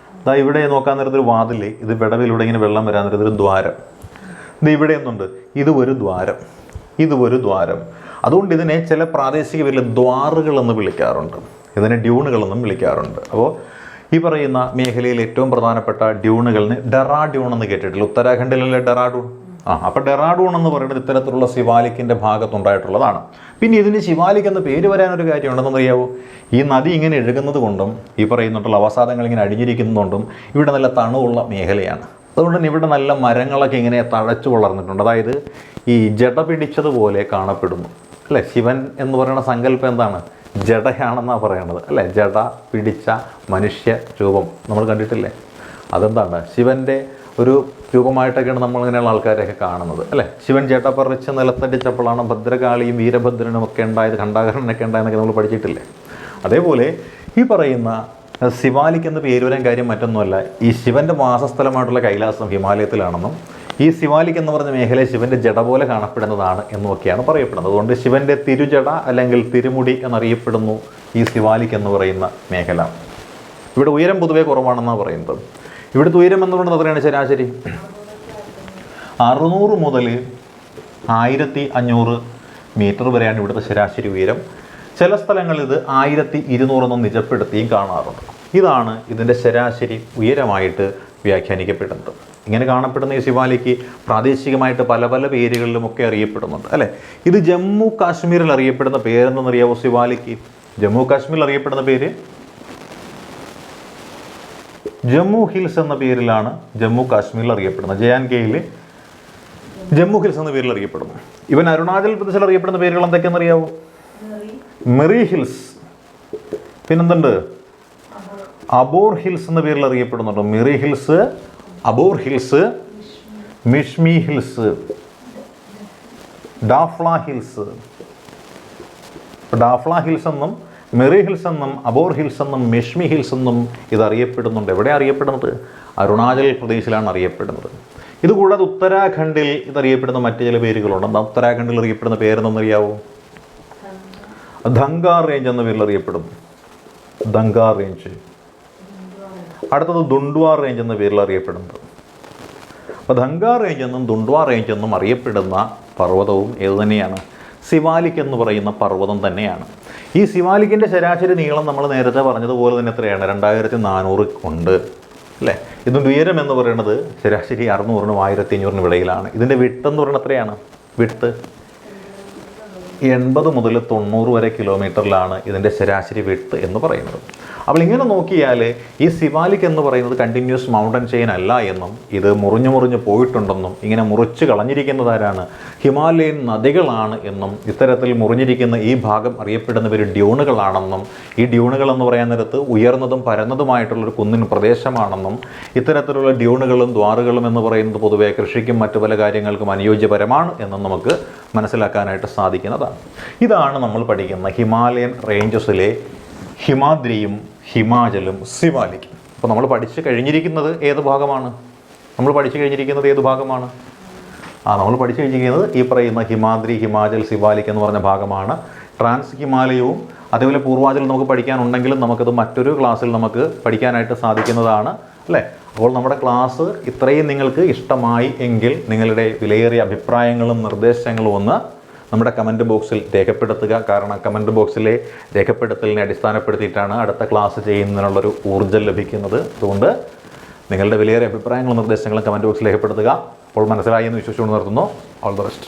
ഇവിടെ നോക്കാൻ നേരത്തൊരു വാതിൽ, ഇത് വിടവിലൂടെ ഇങ്ങനെ വെള്ളം വരാൻ നേരത്തൊരു ദ്വാരം. ഇവിടെ എന്നുണ്ട്, ഇത് ഒരു ദ്വാരം. അതുകൊണ്ട് ഇതിനെ ചില പ്രാദേശിക പേരിൽ ദ്വാറുകൾ എന്ന് വിളിക്കാറുണ്ട്, ഇതിനെ ഡ്യൂണുകളെന്നും വിളിക്കാറുണ്ട്. അപ്പോൾ ഈ പറയുന്ന മേഖലയിൽ ഏറ്റവും പ്രധാനപ്പെട്ട ഡ്യൂണുകളിന് ഡെറാഡ്യൂൺ എന്ന് കേട്ടിട്ടില്ല? ഉത്തരാഖണ്ഡിലല്ലേ ഡെറാഡൂൺ? അപ്പോൾ ഡെറാഡൂൺ എന്ന് പറയുന്നത് ഇത്തരത്തിലുള്ള സിവാലിക്കിൻ്റെ ഭാഗത്തുണ്ടായിട്ടുള്ളതാണ്. പിന്നെ ഇതിന് ശിവാലിക് എന്ന പേര് വരാനൊരു കാര്യമുണ്ടെന്ന് അറിയാവോ? ഈ നദി ഇങ്ങനെ ഒഴുകുന്നത് കൊണ്ടും ഈ പറയുന്നിട്ടുള്ള അവസാദങ്ങൾ ഇങ്ങനെ അടിഞ്ഞിരിക്കുന്നതുകൊണ്ടും ഇവിടെ നല്ല തണുവുള്ള മേഖലയാണ്. അതുകൊണ്ട് തന്നെ ഇവിടെ നല്ല മരങ്ങളൊക്കെ ഇങ്ങനെ തഴച്ചു വളർന്നിട്ടുണ്ട്. അതായത് ഈ ജട പിടിച്ചതുപോലെ കാണപ്പെടുന്നു അല്ലേ. ശിവൻ എന്ന് പറയുന്ന സങ്കല്പം എന്താണ്? ജടയാണെന്നാണ് പറയണത് അല്ലേ. ജട പിടിച്ച മനുഷ്യ രൂപം നമ്മൾ കണ്ടിട്ടില്ലേ? അതെന്താണ്? ശിവൻ്റെ ഒരു രൂപമായിട്ടൊക്കെയാണ് നമ്മളിങ്ങനെയുള്ള ആൾക്കാരെയൊക്കെ കാണുന്നത് അല്ലേ. ശിവൻ ജട പറിച്ച് നിലത്തടിച്ചപ്പോഴാണ് ഭദ്രകാളിയും വീരഭദ്രനും ഒക്കെ ഉണ്ടായത്, ഖണ്ഡാകരനൊക്കെ ഉണ്ടായെന്നൊക്കെ നമ്മൾ പഠിച്ചിട്ടില്ലേ. അതേപോലെ ഈ പറയുന്ന സിവാലിക് എന്ന് പേര് വരാൻ കാര്യം മറ്റൊന്നുമല്ല, ഈ ശിവൻ്റെ വാസസ്ഥലമായിട്ടുള്ള കൈലാസം ഹിമാലയത്തിലാണെന്നും ഈ സിവാലിക് എന്ന് പറഞ്ഞ മേഖല ശിവൻ്റെ ജട പോലെ കാണപ്പെടുന്നതാണ് എന്നൊക്കെയാണ് പറയപ്പെടുന്നത്. അതുകൊണ്ട് ശിവൻ്റെ തിരുജട അല്ലെങ്കിൽ തിരുമുടി എന്നറിയപ്പെടുന്നു ഈ സിവാലിക് എന്ന് പറയുന്ന മേഖല. ഇവിടെ ഉയരം പൊതുവേ കുറവാണെന്നാണ് പറയുന്നത്. ഇവിടുത്തെ ഉയരം എന്ന് പറയുന്നത് എത്രയാണ്? ശരാശരി 600 മുതൽ 1500 മീറ്റർ വരെയാണ് ഇവിടുത്തെ ശരാശരി ഉയരം. ചില സ്ഥലങ്ങളിൽ ഇത് 1200 നിജപ്പെടുത്തിയും കാണാറുണ്ട്. ഇതാണ് ഇതിൻ്റെ ശരാശരി ഉയരമായിട്ട് വ്യാഖ്യാനിക്കപ്പെടുന്നത്. ഇങ്ങനെ കാണപ്പെടുന്ന ഈ സിവാലിക്ക് പ്രാദേശികമായിട്ട് പല പേരുകളിലുമൊക്കെ അറിയപ്പെടുന്നുണ്ട് അല്ലേ. ഇത് ജമ്മു കാശ്മീരിൽ അറിയപ്പെടുന്ന പേരെന്തെന്നറിയാവോ? സിവാലിക്ക് ജമ്മു കാശ്മീരിൽ അറിയപ്പെടുന്ന പേര് ജമ്മു ഹിൽസ് എന്ന പേരിലാണ് ജമ്മു കാശ്മീരിൽ അറിയപ്പെടുന്നത്. JNKയിൽ ജമ്മു ഹിൽസ് എന്ന പേരിൽ അറിയപ്പെടുന്നു. ഇവൻ അരുണാചൽ പ്രദേശിൽ അറിയപ്പെടുന്ന പേരുകൾ എന്തൊക്കെയെന്നറിയാവോ? മിറി ഹിൽസ്, പിന്നെന്തുണ്ട്? അബോർ ഹിൽസ് എന്ന പേരിൽ അറിയപ്പെടുന്നുണ്ട്. Miri hills, Abor hills, Mishmi hills, Dafla hills. Dafla hills എന്നും മിറി ഹിൽസ് എന്നും അബോർ ഹിൽസ് എന്നും മിഷ്മി ഹിൽസ് എന്നും ഇത് അറിയപ്പെടുന്നുണ്ട്. എവിടെ അറിയപ്പെടുന്നത്? അരുണാചൽ പ്രദേശിലാണ് അറിയപ്പെടുന്നത്. ഇതുകൂടാതെ ഉത്തരാഖണ്ഡിൽ ഇതറിയപ്പെടുന്ന മറ്റു ചില പേരുകളുണ്ട്. എന്താ ഉത്തരാഖണ്ഡിൽ അറിയപ്പെടുന്ന പേരെന്നറിയാവോ? ധങ്കാർ റേഞ്ച് എന്ന പേരിൽ അറിയപ്പെടുന്നു. ധങ്കാർ റേഞ്ച്. അടുത്തത് ദുണ്ട്വാർ റേഞ്ച് എന്ന പേരിൽ അറിയപ്പെടുന്നത്. അപ്പോൾ ധങ്കാർ റേഞ്ച് എന്നും ദുണ്ട്വാർ റേഞ്ച് എന്നും അറിയപ്പെടുന്ന പർവ്വതവും ഏത് തന്നെയാണ്? സിവാലിക് എന്ന് പറയുന്ന പർവ്വതം തന്നെയാണ്. ഈ സിവാലിക്കിൻ്റെ ശരാശരി നീളം നമ്മൾ നേരത്തെ പറഞ്ഞതുപോലെ തന്നെ എത്രയാണ്? 2400 ഉണ്ട് അല്ലേ? ഇതിൻ്റെ ഉയരം എന്ന് പറയുന്നത് ശരാശരി 600-നും 1500-നും ഇടയിലാണ്. ഇതിൻ്റെ വിട്ടെന്ന് പറയുന്നത് എത്രയാണ്? വിട്ട് 80 മുതൽ 90 വരെ കിലോമീറ്ററിലാണ് ഇതിൻ്റെ ശരാശരി വിട്ട് എന്ന് പറയുന്നത്. അപ്പോൾ ഇങ്ങനെ നോക്കിയാൽ ഈ സിവാലിക് എന്ന് പറയുന്നത് കണ്ടിന്യൂസ് മൗണ്ടൻ ചെയിൻ അല്ല എന്നും ഇത് മുറിഞ്ഞു പോയിട്ടുണ്ടെന്നും ഇങ്ങനെ മുറിച്ച് കളഞ്ഞിരിക്കുന്നത് ആരാണ്? ഹിമാലയൻ നദികളാണ് എന്നും ഇത്തരത്തിൽ മുറിഞ്ഞിരിക്കുന്ന ഈ ഭാഗം അറിയപ്പെടുന്നവർ ഡ്യൂണുകളാണെന്നും ഈ ഡ്യൂണുകൾ എന്ന് പറയാൻ നേരത്ത് ഉയർന്നതും പരന്നതുമായിട്ടുള്ളൊരു കുന്നിൻ പ്രദേശമാണെന്നും ഇത്തരത്തിലുള്ള ഡ്യൂണുകളും ദ്വാറുകളും എന്ന് പറയുന്നത് പൊതുവെ കൃഷിക്കും മറ്റു പല കാര്യങ്ങൾക്കും അനുയോജ്യപരമാണ് എന്നും നമുക്ക് മനസ്സിലാക്കാനായിട്ട് സാധിക്കുന്നതാണ്. ഇതാണ് നമ്മൾ പഠിക്കുന്ന ഹിമാലയൻ റേഞ്ചസിലെ ഹിമാദ്രിയും ഹിമാചലും സിവാലിക്കും. അപ്പോൾ നമ്മൾ പഠിച്ചു കഴിഞ്ഞിരിക്കുന്നത് ഏത് ഭാഗമാണ്? നമ്മൾ പഠിച്ചു കഴിഞ്ഞിരിക്കുന്നത് ഈ പറയുന്ന ഹിമാദ്രി, ഹിമാചൽ, സിവാലിക് എന്ന് പറഞ്ഞ ഭാഗമാണ്. ട്രാൻസ് ഹിമാലയവും അതേപോലെ പൂർവാചലും നമുക്ക് പഠിക്കാനുണ്ടെങ്കിലും നമുക്കത് മറ്റൊരു ക്ലാസ്സിൽ നമുക്ക് പഠിക്കാനായിട്ട് സാധിക്കുന്നതാണ് അല്ലേ? അപ്പോൾ നമ്മുടെ ക്ലാസ് ഇത്രയും നിങ്ങൾക്ക് ഇഷ്ടമായി എങ്കിൽ നിങ്ങളുടെ വിലയേറിയ അഭിപ്രായങ്ങളും നിർദ്ദേശങ്ങളും ഒന്ന് നമ്മുടെ കമൻറ്റ് ബോക്സിൽ രേഖപ്പെടുത്തുക. കാരണം കമൻറ്റ് ബോക്സിലെ രേഖപ്പെടുത്തലിനെ അടിസ്ഥാനപ്പെടുത്തിയിട്ടാണ് അടുത്ത ക്ലാസ് ചെയ്യുന്നതിനുള്ളൊരു ഊർജ്ജം ലഭിക്കുന്നത്. അതുകൊണ്ട് നിങ്ങളുടെ വിലയേറിയ അഭിപ്രായങ്ങളും നിർദ്ദേശങ്ങളും കമൻറ്റ് ബോക്സിൽ രേഖപ്പെടുത്തുക. അപ്പോൾ മനസ്സിലായി എന്ന് വിശ്വസിച്ചുകൊണ്ട് നിർത്തുന്നു. All the best.